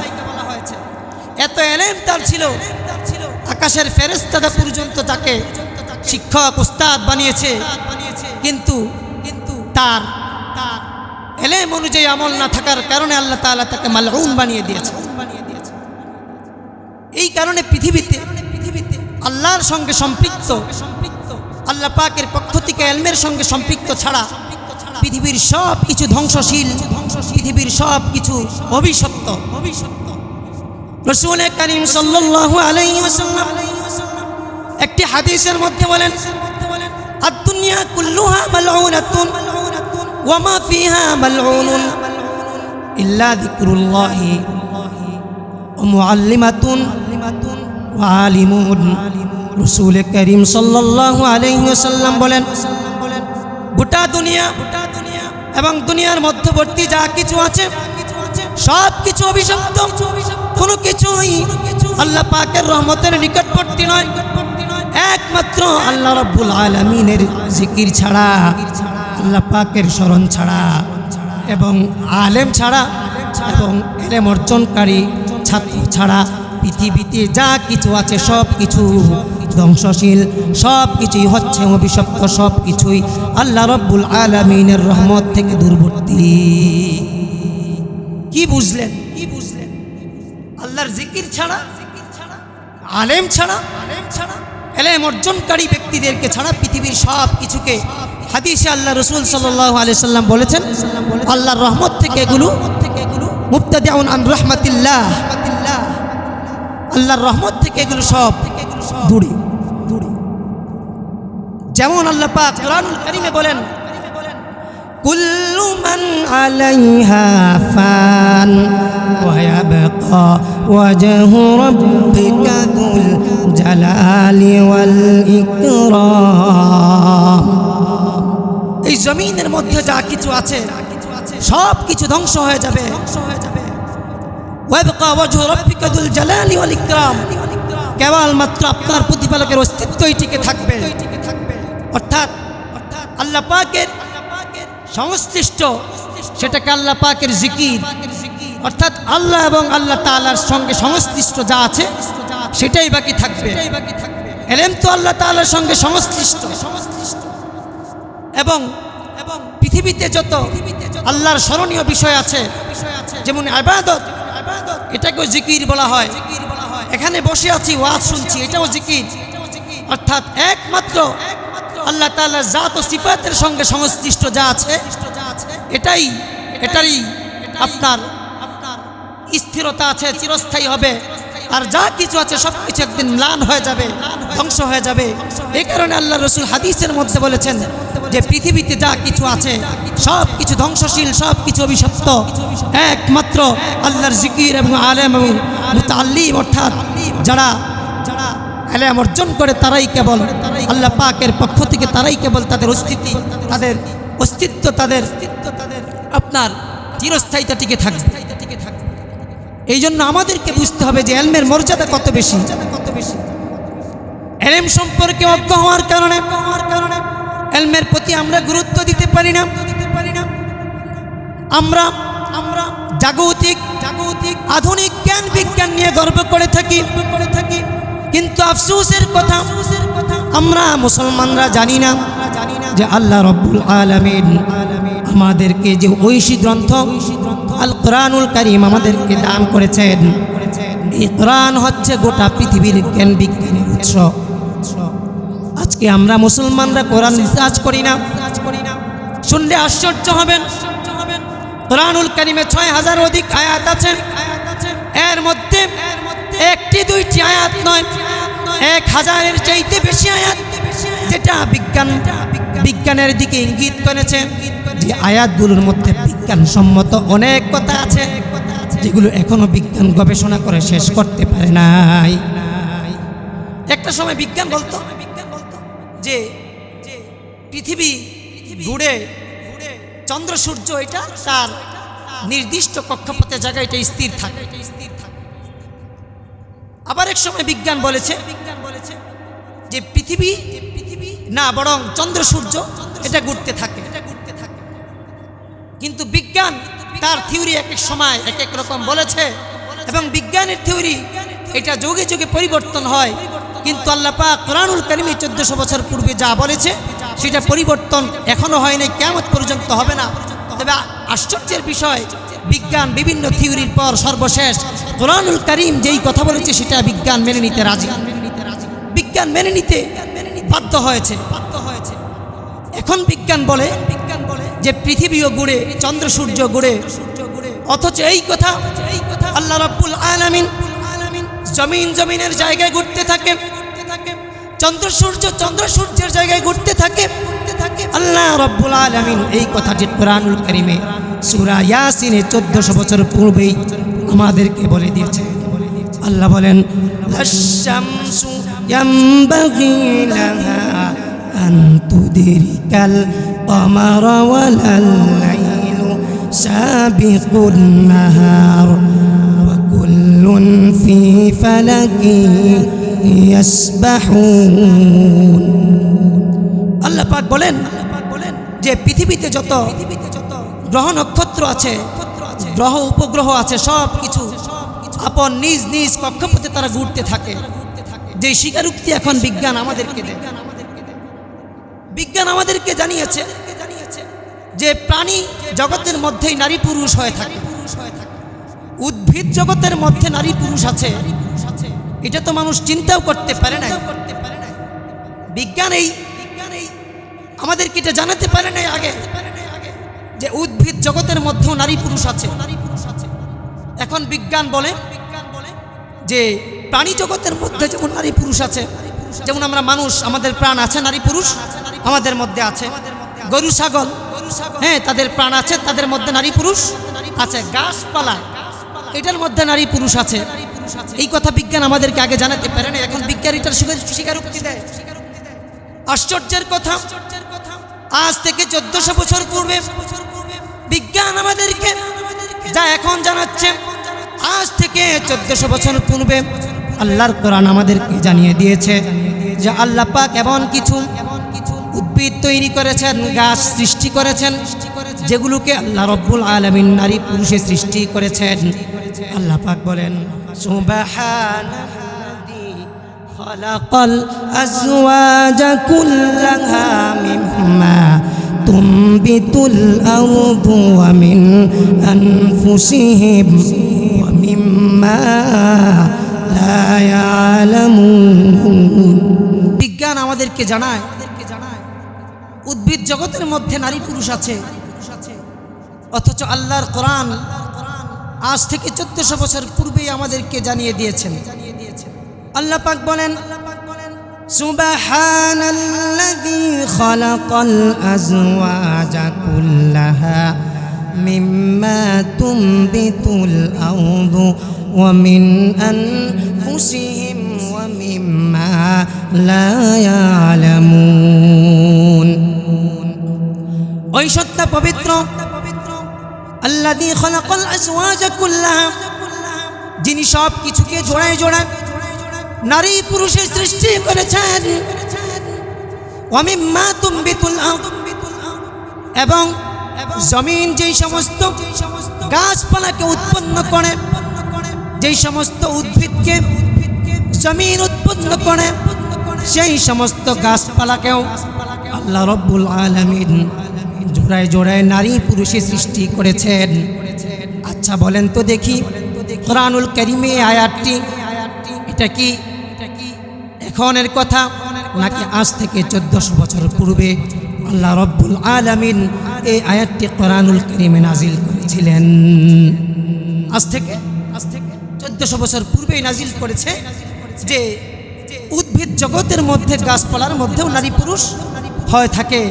এত এলেম তার ছিল, আকাশের ফেরেশতারা পর্যন্ত তাকে শিক্ষক উস্তাদ বানিয়েছে, কিন্তু তার এলেম অনুযায়ী আমল না থাকার কারণে আল্লাহ তাআলা তাকে মালউন বানিয়ে দিয়েছে। এই কারণে পৃথিবীতে আল্লাহর সঙ্গে সম্পৃক্ত, আল্লাহ পাকের পক্ষ থেকে এলমের সঙ্গে সম্পৃক্ত ছাড়া পৃথিবীর সব কিছু ধ্বংসশীল, পৃথিবীর সব কিছু অভিশপ্ত। রাসূল করিম সাল্লাল্লাহু আলাইহি ওয়াসাল্লাম একটি হাদিসের মধ্যে বলেন, আদ-দুনিয়া কুল্লুহা মালউনাতুন ওয়ামা ফিহা মালউনুন ইল্লা যিকরুল্লাহি ওয়া মুআল্লিমাতুন ওয়া আলিমুন। রাসূল করিম সাল্লাল্লাহু আলাইহি ওয়াসাল্লাম বলেন, গোটা দুনিয়া এবং দুনিয়ার মধ্যবর্তী যা কিছু আছে সব কিছু অভিশপ্ত, কোনো কিছুই আল্লাহ পাকের রহমতের নিকটবর্তী নয়। একমাত্র আল্লাহ রাব্বুল আলামিনের জিকির ছাড়া, আল্লাহ পাকের স্মরণ ছাড়া এবং আলেম ছাড়া এবং এলেম অর্জনকারী ছাত্র ছাড়া পৃথিবীতে যা কিছু আছে সব কিছু ধ্বংসশীল, সব কিছুই হচ্ছে অভিশপ্ত, সব কিছুই আল্লাহ রাব্বুল আলামিনের রহমত থেকে দূরবর্তী। কি বুঝলেন? আল্লাহর জিকির ছাড়া, আলেম ছাড়া, এলেম অর্জনকারী ব্যক্তিদেরকে ছাড়া পৃথিবীর সব কিছুকে, হাদিসে আল্লাহ রাসূল সাল্লাল্লাহু আলাইহি সাল্লাম বলেছেন, আল্লাহর রহমত থেকে এগুলো মুবতাদিউন আন রাহমাতিল্লাহ, আল্লাহর রহমত থেকে এগুলো সব দূরে। যেমন আল্লাহ পাক কোরআনুল কারীমে বলেন, কুল্লু মান আলাইহা ফান ওয়া ইয়াবকা ওয়াজহু রাব্বিকা যুল জালালি ওয়াল ইকরাম। এই জমিনের মধ্যে যা কিছু আছে সব কিছু ধ্বংস হয়ে যাবে। ওয়া ইয়াবকা ওয়াজহু রাব্বিকা যুল জালালি ওয়াল ইকরাম, কেবলমাত্র আপনার প্রতিপালকের অস্তিত্বই টিকে থাকবে। অর্থাৎ আল্লাহ পাকের সংশ্লিষ্ট, সেটাকে আল্লাহ পাকের জিকির, অর্থাৎ আল্লাহ এবং আল্লাহ তাআলার সঙ্গে সংশ্লিষ্ট যা আছে সেটাই বাকি থাকবে। এলেম তো আল্লাহ তাআলার সঙ্গে সংশ্লিষ্ট, এবং পৃথিবীতে যত আল্লাহর স্মরণীয় বিষয় আছে, যেমন ইবাদত, এটাকেও জিকির বলা হয়। এখানে বসে আছি, ওয়াজ শুনছি, এটাও জিকির। অর্থাৎ একমাত্র আল্লাহ তাআলার জাত ও সিফাতের সঙ্গে সংশ্লিষ্ট যা আছে এটারই আপনার স্থিরতা আছে, চিরস্থায়ী হবে। আর যা কিছু আছে সব কিছু একদিন ম্লান হয়ে যাবে, ধ্বংস হয়ে যাবে। এই কারণে আল্লাহ রাসূল হাদিসের মধ্যে বলেছেন যে পৃথিবীতে যা কিছু আছে সব কিছু ধ্বংসশীল, সব কিছু অভিশপ্ত। একমাত্র আল্লাহর জিকির এবং আলেম এবং মুতাআল্লিম, অর্থাৎ যারা এলেম অর্জন করে তারাই কেবল আল্লাহ পাকের পক্ষ থেকে, তারাই কেবল তাদের অস্তিত্ব তাদের আপনার চিরস্থায়িতা টিকে থাকবে। এই জন্য আমাদেরকে বুঝতে হবে যে এলমের মর্যাদা কত বেশি। এলেম সম্পর্কে অজ্ঞ হওয়ার কারণে এলমের প্রতি আমরা গুরুত্ব দিতে পারি না। আমরা জাগতিক আধুনিক জ্ঞান বিজ্ঞান নিয়ে গর্ব করে থাকি, কিন্তু আফসোসের কথা আমরা মুসলমানরা জানি না যে আল্লাহ রাব্বুল আলামিন আমাদেরকে যে ঐশী গ্রন্থ আল কোরআনুল কারীম আমাদেরকে দান করেছেন, এই কোরআন হচ্ছে গোটা পৃথিবীর জ্ঞান বিজ্ঞানের উৎস। আজকে আমরা মুসলমানরা কোরআন রিসার্চ করি না। শুনলে আশ্চর্য হবেন, কোরআনুল কারীমে ৬,০০০ অধিক আয়াত আছে। এর মধ্যে একটি দুইটি আয়াত নয়, ১,০০০-এর চাইতে বেশি আয়াত যেটা বিজ্ঞানের দিকে ইঙ্গিত করেছে। যে আয়াতগুলোর মধ্যে বিজ্ঞানসম্মত অনেক কথা আছে যেগুলো এখনো বিজ্ঞান গবেষণা করে শেষ করতে পারে নাই। একটা সময় বিজ্ঞান বলতো যে পৃথিবী ঘুরে চন্দ্র সূর্য এটা তার নির্দিষ্ট কক্ষপথের জায়গায় এটা স্থির থাকে। আবার এক সময় বিজ্ঞান বলেছে যে পৃথিবী না, বরং চন্দ্র সূর্য এটা ঘুরতে থাকে। কিন্তু বিজ্ঞান তার থিওরি এক এক সময় এক এক রকম বলেছে, এবং বিজ্ঞানের থিওরি এটা যুগে যুগে পরিবর্তন হয়। কিন্তু আল্লাহ পাক কোরআনুল কারীমে 1400 বছর পূর্বে যা বলেছে সেটা পরিবর্তন এখনো হয়নি, কিয়ামত পর্যন্ত হবে না। তবে আশ্চর্যের বিষয়, বিজ্ঞান বিভিন্ন থিওরির পর সর্বশেষ কোরআনুল কারীম যেই কথা বলেছে সেটা বিজ্ঞান মেনে নিতে রাজি, বিজ্ঞান মেনে নিতে বাধ্য হয়েছে। এখন বিজ্ঞান বলে যে পৃথিবীও ঘুরে, চন্দ্র সূর্য ঘুরে, অথচ এই কথা আল্লাহ রাব্বুল আলামিন জমিনের জায়গায় ঘুরতে থাকে, চন্দ্র সূর্যের জায়গায় ঘুরতে থাকে। আল্লাহ রাব্বুল আলামিন এই কথাটি কোরআনুল কারীমে সূরা ইয়াসিনে 1400 বছর পূর্বেই আমাদেরকে বলে দিয়েছে। আল্লাহ বলেন, আশ-শামসু ইয়ামবাগি লাহা আন তুদরিকাল কমারা ওয়ালাল লাইলু সাবিকুন নাহার ওয়া কুল্লুন ফি ফালাকি ইয়াসবাহুন। আল্লাহ পাক বলেন যে পৃথিবীতে যত গ্রহ নক্ষত্র আছে, গ্রহ উপগ্রহ আছে, সব কিছু আপন নিজ নিজ কক্ষপথে তারা ঘুরতে থাকে। যে স্বীকারোক্তি এখন বিজ্ঞান আমাদেরকে দেয়, বিজ্ঞান আমাদেরকে জানিয়েছে যে প্রাণী জগতের মধ্যেই নারী পুরুষ হয়ে থাকে, উদ্ভিদ জগতের মধ্যে নারী পুরুষ আছে, এটা তো মানুষ চিন্তাও করতে পারে না। বিজ্ঞান এই আমাদেরকে এটা জানাতে পারে না আগে যে উদ্ভিদ জগতের মধ্যেও নারী পুরুষ আছে। এখন বিজ্ঞান বলে যে প্রাণী জগতের মধ্যে যেমন নারী পুরুষ আছে, যেমন আমরা মানুষ, আমাদের প্রাণ আছে, নারী পুরুষ আমাদের মধ্যে আছে। গরু ছাগল, হ্যাঁ, তাদের প্রাণ আছে, তাদের মধ্যে নারী পুরুষ আছে। গাছপালা, এটার মধ্যে নারী পুরুষ আছে। এই কথা বিজ্ঞান আমাদেরকে আগে জানাতে পারে না, এখন বিজ্ঞান এটার স্বীকারোক্তি দেয়। আশ্চর্যের কথা, আজ থেকে 1400 বছর পূর্বে বিজ্ঞান আমাদেরকে যা এখন জানাচ্ছে, আজ থেকে 1400 বছর পূর্বে আল্লাহর কোরআন আমাদেরকে জানিয়ে দিয়েছে যে আল্লাহ পাক এমন কিছু উদ্ভিদ তৈরি করেছেন, গাছ সৃষ্টি করেছেন, যেগুলোকে আল্লাহ রব্বুল আলামিন নারী পুরুষে সৃষ্টি করেছেন। আল্লাহ পাক বলেন, সুবহানাল্লাযী খালাকাল আজওয়াজা কুল্লাহা মিম্মা তুমবিতুল আরদু ওয়া মিন আনফুসিহিম ওয়া মিম্মা লা ইয়ালামুন। বিজ্ঞান আমাদেরকে জানায় উদ্ভিদ জগতের মধ্যে নারী পুরুষ আছে, অথচ আল্লাহর কোরআন আজ থেকে 1400 বছর পূর্বেই আমাদেরকে জানিয়ে দিয়েছেন। আল্লাহ পাক বলেন, সুবহানাল্লাযী খালাকাল আজওয়াজা কুল্লাহা মিম্মা তুমবিতুল আরদু ওয়া মিন আনফুসিহিম ওয়া মিম্মা লা ইয়ালামুন। ওই সত্তা পবিত্র আল্লাযী খালাকাল আজওয়াজা কুল্লাহা, যিনি সব কিছুকে জোড়ায় জোড়ায় নারী পুরুষের সৃষ্টি করেছেন। ওয়া মিম্মা তুমবিতুল আরদ, এবং জমিন যেই সমস্ত গাছপালাকে উৎপন্ন করে, যেই সমস্ত উদ্ভিদকে জমিন উৎপন্ন করে, সেই সমস্ত গাছপালাকেও আল্লাহ রব্বুল আলামিন জোড়ায় জোড়ায় নারী পুরুষে সৃষ্টি করেছেন। আচ্ছা বলেন তো দেখি, কোরআনুল কারীমে আয়াতটি এটা কি এখনের কথা নাকি আজ থেকে 1400 বছর পূর্বে আল্লাহ রব্বুল আলামিন এই আয়াতটি কোরআনুল কারীমে নাজিল করেছিলেন? আজ থেকে 1400 বছর পূর্বেই নাজিল করেছে যে উদ্ভিদ জগতের মধ্যে, গাছপালার মধ্যেও নারী পুরুষ হয়ে থাকে,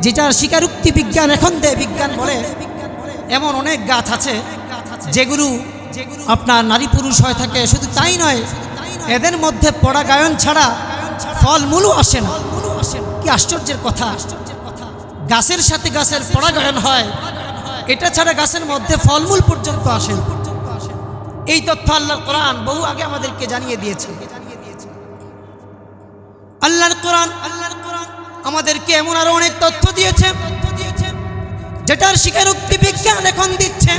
যেটার স্বীকারোক্তি বিজ্ঞান এখন দেয়। বিজ্ঞান বলে এমন অনেক গাছ আছে যেগুলো আপনার নারী পুরুষ হয়ে থাকে। শুধু তাই নয়, এদের মধ্যে পরাগায়ন ছাড়া ফলমূলও আসে না। কি আশ্চর্যের কথা! গাছের সাথে গাছের পরাগায়ন হয়, এটা ছাড়া গাছের মধ্যে ফলমূল পর্যন্ত আসে না। এই তথ্য আল্লাহর কোরআন বহু আগে আমাদেরকে জানিয়ে দিয়েছে। আল্লাহর কোরআন আমাদেরকে এমন আরো অনেক তথ্য দিয়েছে যেটার স্বীকারোক্তি বিজ্ঞান এখন দিচ্ছে।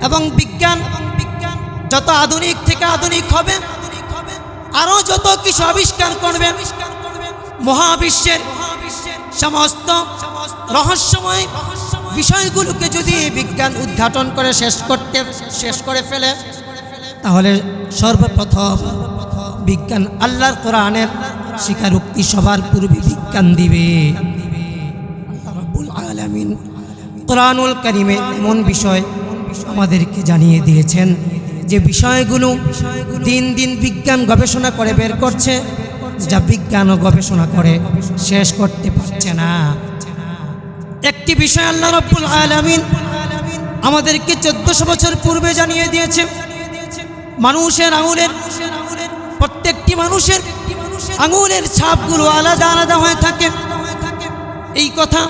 এবং বিজ্ঞান যত আধুনিক থেকে আধুনিক হবে, আরো যত কিছু আবিষ্কার করবে, মহাবিশ্বের সমস্ত রহস্যময় বিষয়গুলোকে যদি বিজ্ঞান উদ্ঘাটন করে শেষ করে ফেলে, তাহলে সর্বপ্রথম বিজ্ঞান আল্লাহর কোরআনের স্বীকারোক্তি সবার পূর্বে বিজ্ঞান দিবে। আল্লাহ রাব্বুল আলামিন কোরআনুল কারীমে এমন বিষয় আমাদেরকে জানিয়ে দিয়েছেন যে বিষয়গুলো দিন দিন বিজ্ঞান গবেষণা করে বের করছে যা বিজ্ঞান ও গবেষণা করে শেষ করতে পারছে না। একটি বিষয় আল্লাহ রাব্বুল আলামিন আমাদেরকে 1400 বছর পূর্বে জানিয়ে দিয়েছে, মানুষের আঙুলের প্রত্যেকটি মানুষের আঙুলের ছাপগুলো আলাদা আলাদা হয়ে থাকে। এই কথা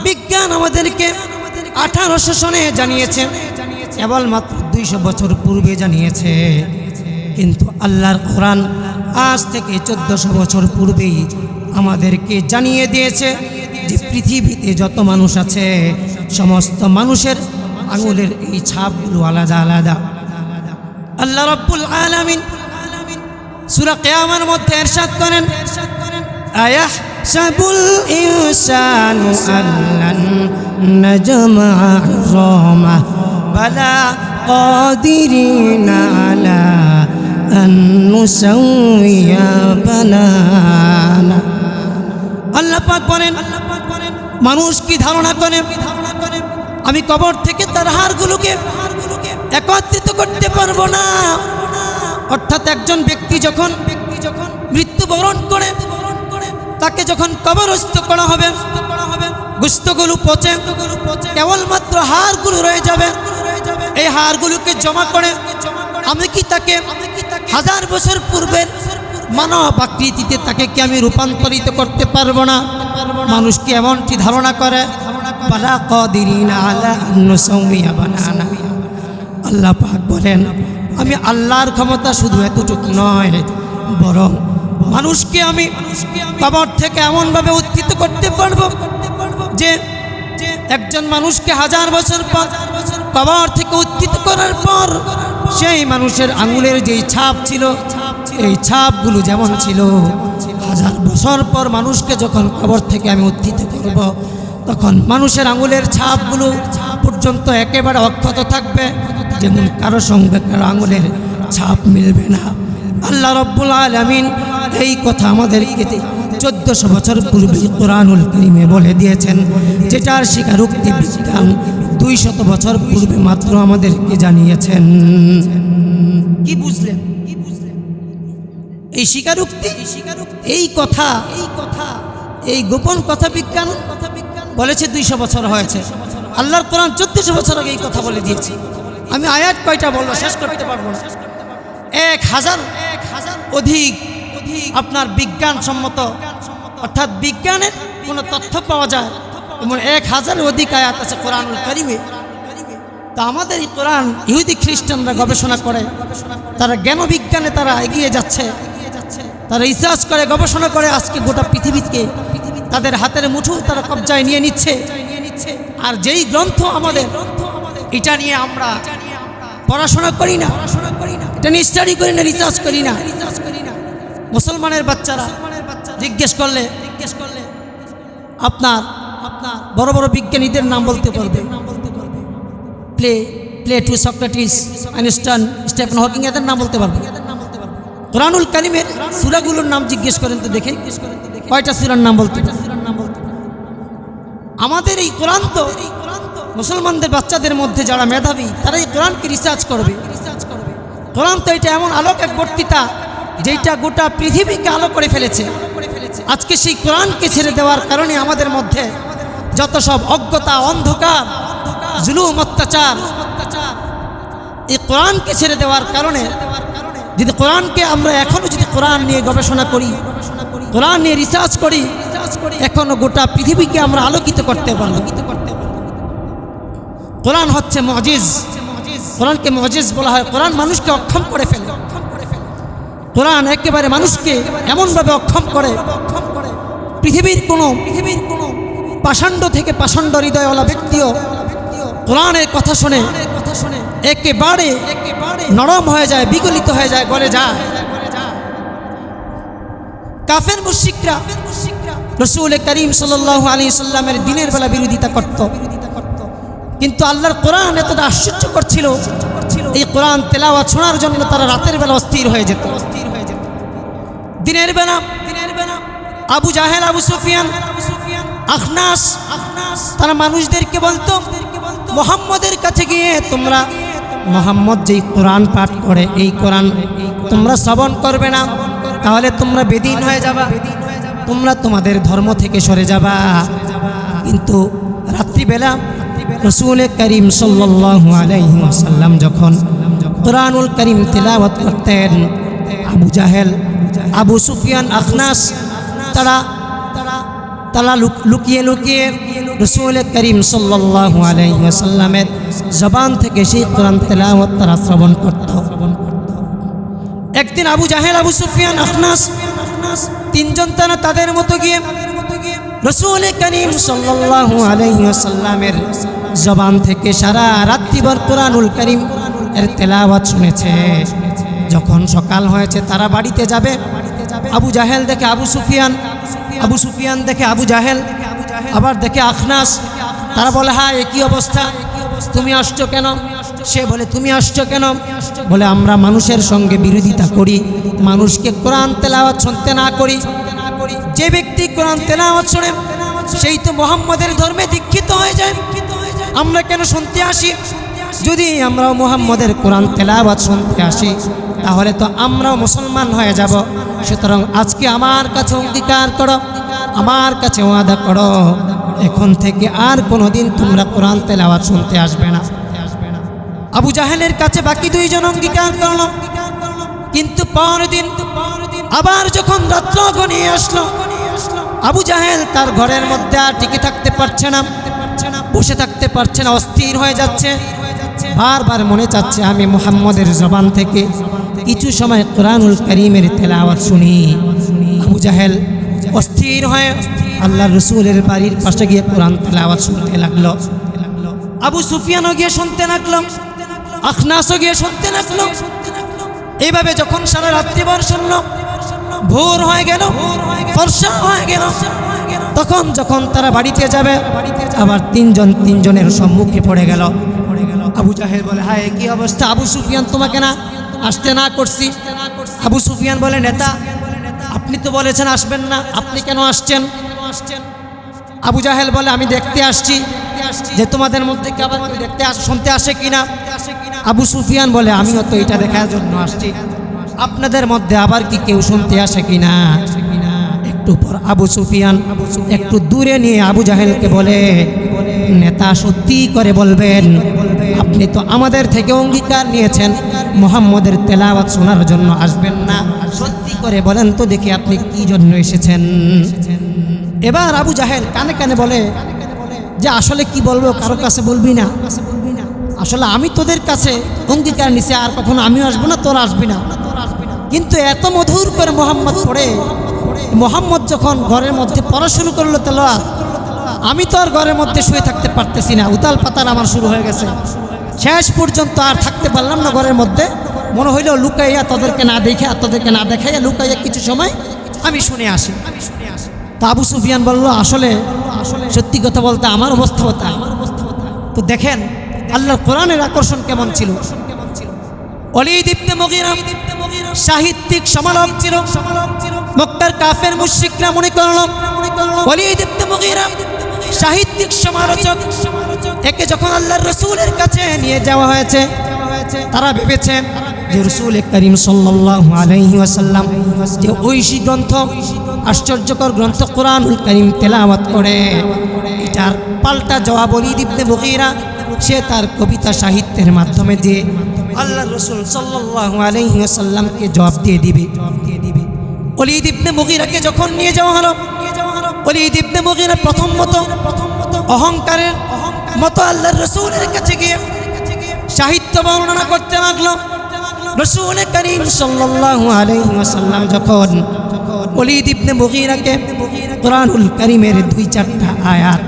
বিজ্ঞান আমাদেরকে 1800 সনে জানিয়েছে, কেবলমাত্র 200 বছর পূর্বে জানিয়েছে। কিন্তু আল্লাহর কোরআন আজ থেকে 1400 বছর পূর্বেই আমাদেরকে জানিয়ে দিয়েছে যে পৃথিবীতে যত মানুষ আছে সমস্ত মানুষের আঙুলের এই ছাপগুলো আলাদা আলাদা। আল্লাহ রাব্বুল আলামিন সূরা কিয়ামার মধ্যে ইরশাদ করেন, আয়াহসাবুল ইনসানু আল্লান নাজমা ইযামা বালা কাদিরিনা আলা আন নুসাউইয়া বানানা। আল্লাহ পাক বলেন, মানুষ কি ধারণা করে আমি কবর থেকে তার হাড়গুলোকে একত্রিত করতে পারবো না? অর্থাৎ একজন ব্যক্তি যখন মৃত্যুবরণ করে তাকে যখন কবরস্থ করা হবে, গোশতগুলো পচে কেবলমাত্র হাড়গুলো রয়ে যাবে। এই হাড়গুলোকে জমা করে আমি কি তাকে 1000 বছর পূর্বের মানব আকৃতিতে তাকে কি আমি রূপান্তরিত করতে পারবো না? মানুষ কি এমনটি ধারণা করে? বালা কাদিরিনা আলা আন নুসাউইয়া বানানা। আল্লাহ পাক বলেন, আমি আল্লাহর ক্ষমতা শুধু এতটুকু নয়, বরং মানুষকে আমি কবর থেকে এমনভাবে উত্থিত করতে পারবো যে একজন মানুষকে 1000 বছর পর কবর থেকে উত্থিত করার পর সেই মানুষের আঙুলের যেই ছাপ ছিল, এই ছাপগুলো যেমন ছিল 1000 বছর পর মানুষকে যখন কবর থেকে আমি উত্থিত করব, তখন মানুষের আঙুলের ছাপগুলো পর্যন্ত একেবারে অক্ষত থাকবে, যেমন কারো সঙ্গে কারো আঙুলের ছাপ মিলবে না। আল্লাহ রাব্বুল আলামিন এই কথা আমাদেরকে 1400 বছর পূর্বে কোরআনুল কারীমে বলে দিয়েছেন, যেটার স্বীকারোক্তি বিজ্ঞান 200 বছর পূর্বে মাত্র আমাদেরকে জানিয়েছেন। কি বুঝলেন? এই স্বীকারোক্তি, এই কথা, এই গোপন কথা বিজ্ঞান বলেছে 200 বছর হয়েছে। আল্লাহর কোরআন 1400 বছর আগে এই কথা বলে দিয়েছে। আমি আয়াত কয়টা বলবো, শেষ করতে পারবো না। 1000 অধিক আপনার বিজ্ঞানসম্মত, অর্থাৎ বিজ্ঞানের কোনো তথ্য পাওয়া যায় এমন 1000 অধিক আয়াত আছে কোরআনুল কারীমে। তা আমাদের এই কোরআন ইহুদি খ্রিস্টানরা গবেষণা করে, তারা জ্ঞান বিজ্ঞানে তারা এগিয়ে যাচ্ছে, তারা রিসার্চ করে গবেষণা করে আজকে গোটা পৃথিবীকে তাদের হাতের মুঠো তারা কবজায় নিয়ে নিচ্ছে। আর যেই গ্রন্থ আমাদের, এটা নিয়ে আমরা পড়াশোনা করি না, এটা নিয়ে স্টাডি করি না, রিসার্চ করি না। মুসলমানের বাচ্চারা জিজ্ঞেস করলে আপনার বড় বড় বিজ্ঞানীদের নাম বলতে পারবে, Plato, Socrates, Einstein, Stephen Hawking, এদের নাম বলতে পারবে। কোরআনুল কারীমের সূরাগুলোর নাম জিজ্ঞেস করেন তো দেখে, কয়টা সূরার নাম বলতে পারবে? আমাদের এই কোরআন তো মুসলমানদের বাচ্চাদের মধ্যে যারা মেধাবী তারা এই কোরআনকে রিসার্চ করবে। কোরআন তো এটা এমন আলোক এক বর্তিতা যেটা গোটা পৃথিবীকে আলো করে ফেলেছে। আজকে সেই কোরআনকে ছেড়ে দেওয়ার কারণে আমাদের মধ্যে যত সব অজ্ঞতা, অন্ধকার, জুলুম, অত্যাচার, এই কোরআনকে ছেড়ে দেওয়ার কারণে, যদি কোরআনকে আমরা এখনো যদি কোরআন নিয়ে গবেষণা করি, কোরআন নিয়ে রিসার্চ করি, এখনো গোটা পৃথিবীকে আমরা আলোকিত করতে পারব। কোরআন হচ্ছে মুজিজ, কোরআনকে মুজিজ বলা হয়। কোরআন মানুষকে অক্ষম করে ফেলে। কোরআন একেবারে মানুষকে এমনভাবে অক্ষম করে, পৃথিবীর কোনো পাষাণ্ড থেকে পাষাণ্ড হৃদয়ওয়ালা ব্যক্তিও কোরআনের কথা শুনে একেবারে নরম হয়ে যায়, বিগলিত হয়ে যায়, গলে যায়। কাফের মুশরিকরা রাসূল করিম সাল্লাল্লাহু আলাইহি সাল্লামের দিনের বেলা বিরোধিতা করত, কিন্তু আল্লাহর কোরআন এতটা আশ্চর্য করছিল, এই কোরআন তেলাওয়াত শোনার জন্য তারা রাতের বেলা অস্থির হয়ে যেত। দিনের বেলা আবু জাহেল, আবু সুফিয়ান, আখনাস তারা মানুষদেরকে বলতো, মুহাম্মদের কাছে গিয়ে তোমরা মুহাম্মদ যেই কোরআন পাঠ করে এই কোরআন তোমরা শ্রবণ করবে না, তাহলে তোমরা বেদিন হয়ে যাবা, তোমরা তোমাদের ধর্ম থেকে সরে যাবা। কিন্তু রাত্রিবেলা রাসূল করিম সাল্লাল্লাহু আলাইহি ওয়াসাল্লাম যখন কুরআনুল কারীম তিলাওয়াত করতেন, আবু জাহেল, আবু সুফিয়ান, আখনাস তারা লুকিয়ে লুকিয়ে রাসূল করিম সাল্লাল্লাহু আলাইহি ওয়াসাল্লামের জবান থেকে সেই কোরআন তেলাওয়াত তারা শ্রবণ করত। একদিন আবু জাহেল, আবু সুফিয়ান, আখনাস তিনজন তারা তাদের মতো গিয়ে রাসূল করিম সাল্লাল্লাহু আলাইহি ওয়াসাল্লামের জবান থেকে সারা রাত্রিভর কোরআনুল কারীম এর তেলাওয়াত শুনেছে। যখন সকাল হয়েছে তারা বাড়িতে যাবে, আবু জাহেল দেখে আবু সুফিয়ান, আবু সুফিয়ান দেখে আবু জাহেল, আবার দেখে আখনাস। তারা বলে, হ্যাঁ একই অবস্থা, তুমি আসছো কেন? সে বলে, তুমি আসছো কেন? বলে, আমরা মানুষের সঙ্গে বিরোধিতা করি, মানুষকে কোরআন তেলাওয়াত শুনতে না করি। যে ব্যক্তি কোরআন তেলাওয়াত শোনে সেই তো মুহাম্মাদের ধর্মে দীক্ষিত হয়ে যায়, আমরা কেন শুনতে আসি? যদি আমরাও মুহাম্মাদের কোরআন তেলাওয়াত শুনতে আসি তাহলে তো আমরাও মুসলমান হয়ে যাব। সুতরাং আজকে আমার কাছে অঙ্গীকার করো, আমার কাছে ওয়াদা করো, এখন থেকে আর কোনোদিন তোমরা কোরআন তেলাওয়াত শুনতে আসবে না। আবু জাহেলের কাছে বাকি দুইজন অঙ্গীকার করল। কিন্তু পরের দিন আবার যখন রাত্র ঘনিয়ে আসলো, আবু জাহেল তার ঘরের মধ্যে আর টিকে থাকতে পারছে না, বসে থাকতে পারছে না, অস্থির হয়ে যাচ্ছে। বারবার মনে চাচ্ছে আমি মুহাম্মাদের জবান থেকে কিছু সময় কোরআনুল কারীমের তেলাওয়াত শুনি। আবু জাহেল অস্থির হয়ে আল্লাহর রাসূলের বাড়ির পাশে গিয়ে কোরআন তেলাওয়াত শুনতে লাগলো। আবু সুফিয়ানও গিয়ে শুনতে লাগলো, আখনাসও গিয়ে শুনতে লাগলো। এইভাবে যখন সারা রাত্রিভর শুনল, ভোর হয়ে গেল, ফর্সা হয়ে গেল। তখন যখন তারা বাড়িতে যাবে আবার তিনজনের সম্মুখে পড়ে গেল। আবু জাহেল বলে, হায় কি অবস্থা আবু সুফিয়ান, তোমাকে না আসতে না করছি? আবু সুফিয়ান বলে, নেতা আপনি তো বলেছেন আসবেন না, আপনি কেন আসছেন? আবু জাহেল বলে, আমি দেখতে আসছি যে তোমাদের মধ্যে কি আবার দেখতে শুনতে আসে কিনা। আবু সুফিয়ান বলে, আমিও তো এটা দেখার জন্য আসছি, আপনাদের মধ্যে আবার কি কেউ শুনতে আসে কিনা। একটু পর আবু সুফিয়ান একটু দূরে নিয়ে আবু জাহেলকে বলে, নেতা সত্যি করে বলবেন, আপনি তো আমাদের থেকে অঙ্গীকার নিয়েছেন মুহাম্মাদের তেলাওয়াত শোনার জন্য আসবেন না, সত্যি করে বলেন তো দেখি আপনি কি জন্য এসেছেন। এবার আবু জাহেল কানে কানে বলে যে আসলে কি বলবো, কারো কাছে বলবি না, আসলে আমি তোদের কাছে অঙ্গীকার নিছি আর কখনো আমিও আসবো না, তোরা আসবি না। কিন্তু এত মধুর করে মোহাম্মদ পড়ে, মোহাম্মদ যখন ঘরের মধ্যে পড়া শুরু করলো তেলাওয়াত, আমি তো আর ঘরের মধ্যে শুয়ে থাকতে পারতেছি না, উতাল পাতাল আমার শুরু হয়ে গেছে। শেষ পর্যন্ত আর থাকতে পারলাম না ঘরের মধ্যে, মনে হইল লুকাইয়া তোদেরকে না দেখে আর তোদেরকে না দেখাইয়া লুকাইয়া কিছু সময় আমি শুনে আসি। তো আবু সুফিয়ান বলল, আসলে সত্যি কথা বলতে আমার অবস্থা হতা। তো দেখেন আল্লাহর কোরআনের আকর্ষণ কেমন ছিল। ওয়ালিদ ইবনে মুগীরা সাহিত্যিক সমালোচক ছিল। মক্কার কাফের মুশরিকরা মনে করল ওয়ালিদ ইবনে মুগীরা সাহিত্যিক সমালোচক, একে যখন আল্লাহর রাসূলের কাছে নিয়ে যাওয়া হয়েছে তারা ভেবেছে যে রাসূল করিম সাল্লাল্লাহু আলাইহি ওয়াসাল্লাম যে ঐশী গ্রন্থ, আশ্চর্যকর গ্রন্থ কোরআনুল কারীম তেলাওয়াত করে, এটার পাল্টা জবাব ওয়ালিদ ইবনে মুগীরা সে তার কবিতা সাহিত্যের মাধ্যমে যে আল্লাহর রাসূল সাল্লাল্লাহু আলাইহি ওয়াসাল্লামকে জবাব দিয়ে দিবে। ওয়ালিদ ইবনে মুগীরাকে যখন নিয়ে যাওয়া হলো, ওয়ালিদ ইবনে মুগীরা প্রথম অহংকারের মতো আল্লাহর রাসূলের কাছে গিয়ে সাহিত্য বর্ণনা করতে লাগলো। রাসূল করিম সাল্লাল্লাহু আলাইহি ওয়াসাল্লাম যখন ওয়ালিদ ইবনে মুগীরাকে কোরআনুল কারীমের 2-4টা আয়াত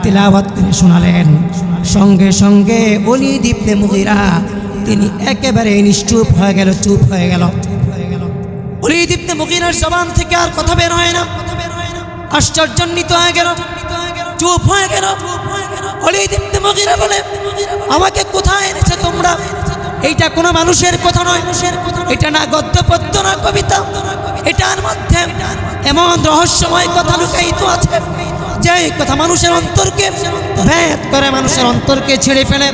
তেলাওয়াত করে শোনালেন, সঙ্গে সঙ্গে ওয়ালিদ ইবনে মুগীরা তিনি একেবারে নিশ্চুপ হয়ে গেল, চুপ হয়ে গেল। ওয়ালিদ ইবনে মুগীরার জবান থেকে আর কথা বের হয় না, আশ্চর্যান্বিত হয়ে গেল, চুপ হয়ে গেল। ওয়ালিদ ইবনে মুগীরা বলে, আমাকে কোথায় এনেছে তোমরা? এইটা কোনো মানুষের কথা নয়, এটা না গদ্য পদ্য না কবিতা, এটার মধ্যে এমন রহস্যময় কথা লুকায়িত আছে যে কথা মানুষের অন্তরকে ভেদ করে, মানুষের অন্তরকে ছেড়ে ফেলে।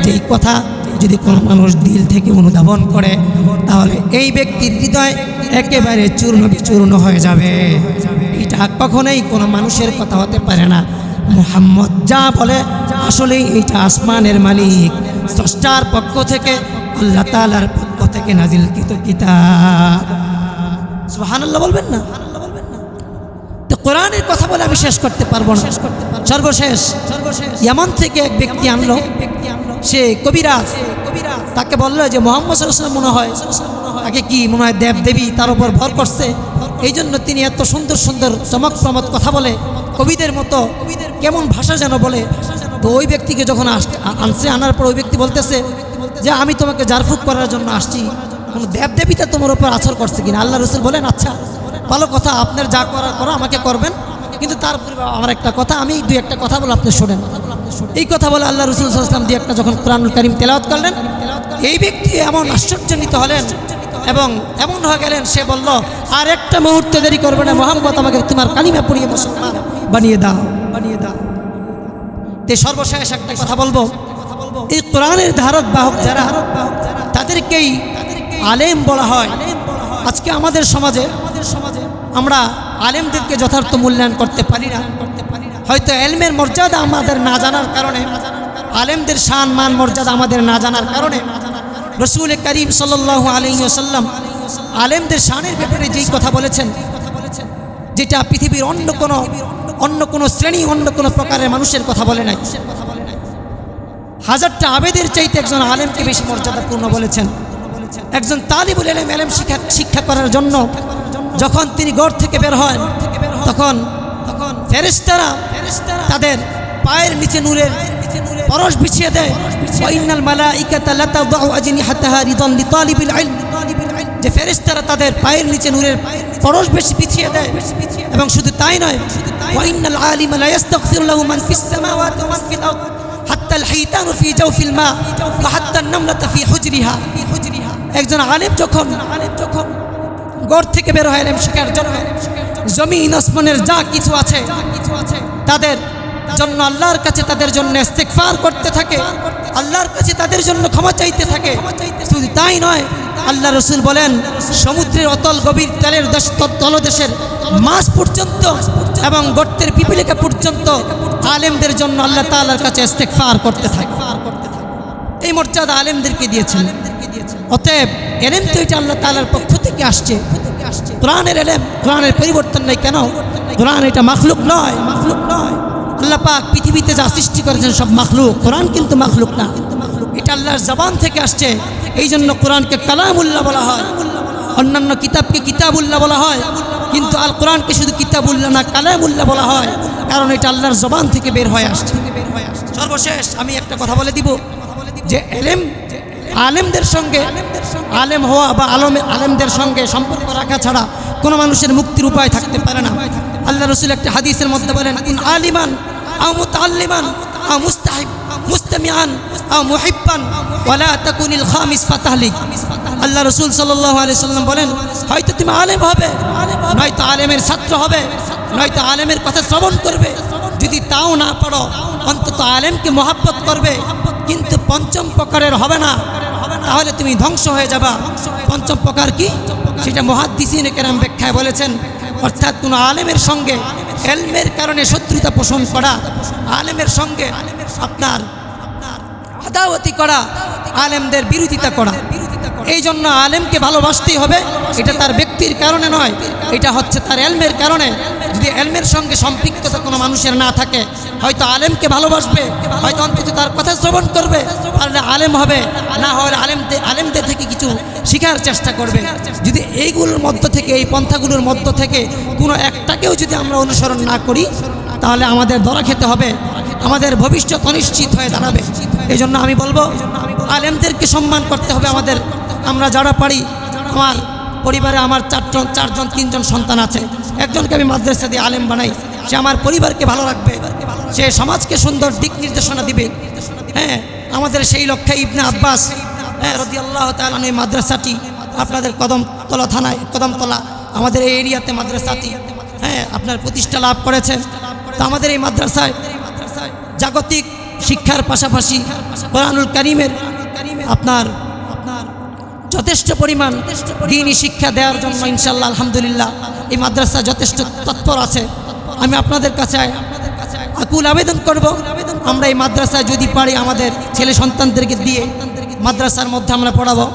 যেই কথা যদি কোনো মানুষ দিল থেকে অনুধাবন করে তাহলে এই ব্যক্তির হৃদয় একেবারে চূর্ণ বিচূর্ণ হয়ে যাবে। এটা কখনোই কোনো মানুষের কথা হতে পারে না। মুহাম্মদ যা বলে আসলেই এইটা আসমানের মালিক স্রষ্টার পক্ষ থেকে, আল্লাহ তাআলার পক্ষ থেকে নাজিলকৃত কিতাব। সুবহানাল্লাহ বলবেন না? তো কোরআনের কথা বলে আমি শেষ করতে পারবো না। সর্বশেষ ইয়ামান থেকে এক ব্যক্তি আনলো, সে কবিরাজ। তাকে বললো যে মুহাম্মদ সাল্লাল্লাহু আলাইহি ওয়াসাল্লাম মনে হয় তাকে কি মনে হয় দেব দেবী তার উপর ভর করছে, এই জন্য তিনি এত সুন্দর সুন্দর চমক প্রমোদ কথা বলে, কবিদের মতো কেমন ভাষা যেন বলে। তো ওই ব্যক্তিকে যখন আনছে, আনার পর ওই ব্যক্তি বলতেছে যে আমি তোমাকে জারফুক করার জন্য আসছি, কোনো দেব দেবীটা তোমার উপর আছর করছে কিনা। আল্লাহ রসুল বলেন আচ্ছা ভালো কথা, আপনার যা করার করো আমাকে করবেন, কিন্তু তার পূর্বে আমার একটা কথা, আমি দুই একটা কথা বলে আপনি শোনেন। এই কথা বলে আল্লাহ রসুল সাল্লাল্লাহু আলাইহি ওয়াসাল্লাম দুই একটা যখন কোরআনুল কারীম তেলাওয়াত করলেন, এই ব্যক্তি এমন আশ্চর্যান্বিত হলেন এবং এমন হয়ে গেলেন, সে বলল আর একটা মুহূর্ত দেরি করবে না, মুহাম্মদ আমাকে তোমার কালিমা পড়িয়ে মুসলমান বানিয়ে দাও। তে সর্বশেষ একটা কথা বলবো, এই কোরআনের ধারক বাহক যারা, তাদেরকেই আলেম বলা হয়। আজকে আমাদের সমাজে আমরা আলেমদেরকে যথার্থ মূল্যায়ন করতে পারি না। হয়তো এলমের মর্যাদা আমাদের না জানার কারণে, আলেমদের শান মান মর্যাদা আমাদের না জানার কারণে রাসূল করিম সাল্লাল্লাহু আলাইহি ওয়াসাল্লাম আলেমদের শানের ব্যাপারে যেই কথা বলেছেন, যেটা পৃথিবীর অন্য কোনো শ্রেণী, অন্য কোনো প্রকারের মানুষের কথা বলে নাই। হাজারটা আবেদের চাইতে একজন আলেমকে বেশি মর্যাদাপূর্ণ বলেছেন। একজন তালিবুল ইলম ইলম শিক্ষা করার জন্য যখন তিনি ঘর থেকে বের হন, তখন ফেরেশতারা তাদের পায়ের নিচে নূরের পরশ বিছিয়ে দেয়। ওয়া ইন্নাল মালাইকাতা লাতাদাউ আজনিহাতাহা রিদান লিতালিবিল ইলম, যে ফেরেশতারা তাদের পায়ের নিচে নূরের পরশ বিছিয়ে দেয়। এবং শুধু তাই নয়, ওয়া ইন্নাল আলিমা লা ইস্তাগফিরু লাহু মান ফিস সামাওয়াতি ওয়া মান ফিল আরদ হাত্তা আল হাইতানু ফি জাওফিল মা ওয়া হাত্তা আন-নামলাতু ফি হুজরিহা। একজন আলেম যখন ঘর থেকে বের হয় ইলম শিক্ষার জন্য, জমিন আসমানের যা কিছু আছে তাদের জন্য আল্লাহর কাছে তাদের জন্য ইস্তিগফার করতে থাকে, আল্লাহর কাছে তাদের জন্য ক্ষমা চাইতে থাকে। শুধু তাই নয়, আল্লাহ রসুল বলেন সমুদ্রের অতল গভীর তলদেশের মাছ পর্যন্ত এবং গর্তের পিপিলিকা পর্যন্ত আলেমদের জন্য আল্লাহ তাআলার কাছে ইস্তিগফার করতে থাকে। এই মর্যাদা আলেমদেরকে দিয়েছেন। অতএব এলেম তো এটা আল্লাহ তাআলার পক্ষ থেকে আসছে। কোরআনের এলেম, কোরআনের পরিবর্তন নাই কেন? কোরআন এটা মাখলুক নয়। আল্লাহ পাক পৃথিবীতে যা সৃষ্টি করেছেন সব মাখলুক, কোরআন কিন্তু মাখলুক না, এটা আল্লাহর জবান থেকে আসছে। এই জন্য কোরআনকে কালামুল্লাহ বলা হয়, অন্যান্য কিতাবকে কিতাবুল্লাহ বলা হয়, কিন্তু আল কোরআনকে শুধু কিতাবুল্লাহ না কালামুল্লাহ বলা হয়, কারণ এটা আল্লাহর জবান থেকে বের হয়ে আসছে। সর্বশেষ আমি একটা কথা বলে দিব যে এলেম, আলেমদের সঙ্গে আলেম হওয়া বা আলেমদের সঙ্গে সম্পর্ক রাখা ছাড়া কোনো মানুষের মুক্তির উপায় থাকতে পারে না। আল্লাহ রসুল একটা হাদিসের মধ্যে বলেন, কুন আলিমান আও মুতাআল্লিমান আও মুস্তাহিব মুস্তামিআন আও মুহিব্বান ওয়ালা তাকুনিল খামিস ফাতাহলিক। আল্লাহ রসুল সাল্লাল্লাহু আলাইহি সাল্লাম বলেন, হয়তো তুমি আলেম হবে, নয়তো আলেমের ছাত্র হবে, নয়তো আলেমের কথা শ্রবণ করবে। যদি তাও না পারো, অন্তত আলেমকে মহাব্বত করবে, কিন্তু পঞ্চম প্রকারের হবে না, তাহলে তুমি ধ্বংস হয়ে যাবা। পঞ্চম প্রকার কি? সেটা মুহাদ্দিসিনে কেরাম ব্যাখ্যায় বলেছেন, অর্থাৎ কোনো আলেমের সঙ্গে এলমের কারণে শত্রুতা পোষণ করা, আলেমের সঙ্গে আপনার আদাওয়াতি করা, আলেমদের বিরোধিতা করা। এই জন্য আলেমকে ভালোবাসতেই হবে, এটা তার ব্যক্তির কারণে নয়, এটা হচ্ছে তার এলমের কারণে। যদি এলমের সঙ্গে সম্পৃক্ততা কোনো মানুষের না থাকে, হয়তো আলেমকে ভালোবাসবে, হয়তো অন্তত তার কথা শ্রবণ করবে, পারলে আলেম হবে, না হলে আলেমদের থেকে কিছু শেখার চেষ্টা করবে। যদি এইগুলোর মধ্য থেকে, এই পন্থাগুলোর মধ্য থেকে কোনো একটাকেও যদি আমরা অনুসরণ না করি, তাহলে আমাদের ধরা খেতে হবে, আমাদের ভবিষ্যৎ অনিশ্চিত হয়ে দাঁড়াবে। এই জন্য আমি বলবো, আলেমদেরকে সম্মান করতে হবে আমাদের। আমরা যারা পারি, আমার পরিবারে আমার চারজন 3জন সন্তান আছে, একজনকে আমি মাদ্রাসা দিয়ে আলেম বানাই, সে আমার পরিবারকে ভালো রাখবে, সে সমাজকে সুন্দর দিক নির্দেশনা দিবে। হ্যাঁ, আমাদের সেই লক্ষ্যে ইবনে আব্বাস রাদিয়াল্লাহু তাআলা এই মাদ্রাসাটি আপনাদের কদমতলা থানায়, কদমতলা আমাদের এই এরিয়াতে মাদ্রাসাটি আপনার প্রতিষ্ঠা লাভ করেছে। তো আমাদের এই মাদ্রাসায় জাগতিক শিক্ষার পাশাপাশি কোরআনুল কারীমের আপনার যথেষ্ট পরিমাণ দ্বীনি শিক্ষা দেওয়ার জন্য ইনশাআল্লাহ আলহামদুলিল্লাহ এই মাদ্রাসা যথেষ্ট তৎপর আছে। আমি আপনাদের কাছে আকুল আবেদন করব, আমরা এই মাদ্রাসায় যদি পারি আমাদের ছেলে সন্তানদেরকে দিয়ে মাদ্রাসার মধ্যে আমরা পড়াবো।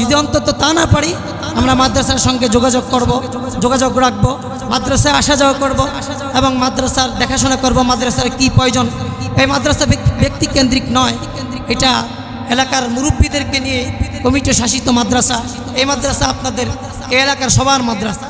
যদি অন্তত তা না পারি আমরা মাদ্রাসার সঙ্গে যোগাযোগ রাখবো, মাদ্রাসায় আসা যাওয়া করব এবং মাদ্রাসার দেখাশোনা করব। মাদ্রাসার কি প্রয়োজন, এই মাদ্রাসা ব্যক্তি কেন্দ্রিক নয়, এটা এলাকার মুরব্বীদেরকে নিয়ে কমিটি শাসিত মাদ্রাসা। এই মাদ্রাসা আপনাদের এই এলাকার সবার মাদ্রাসা।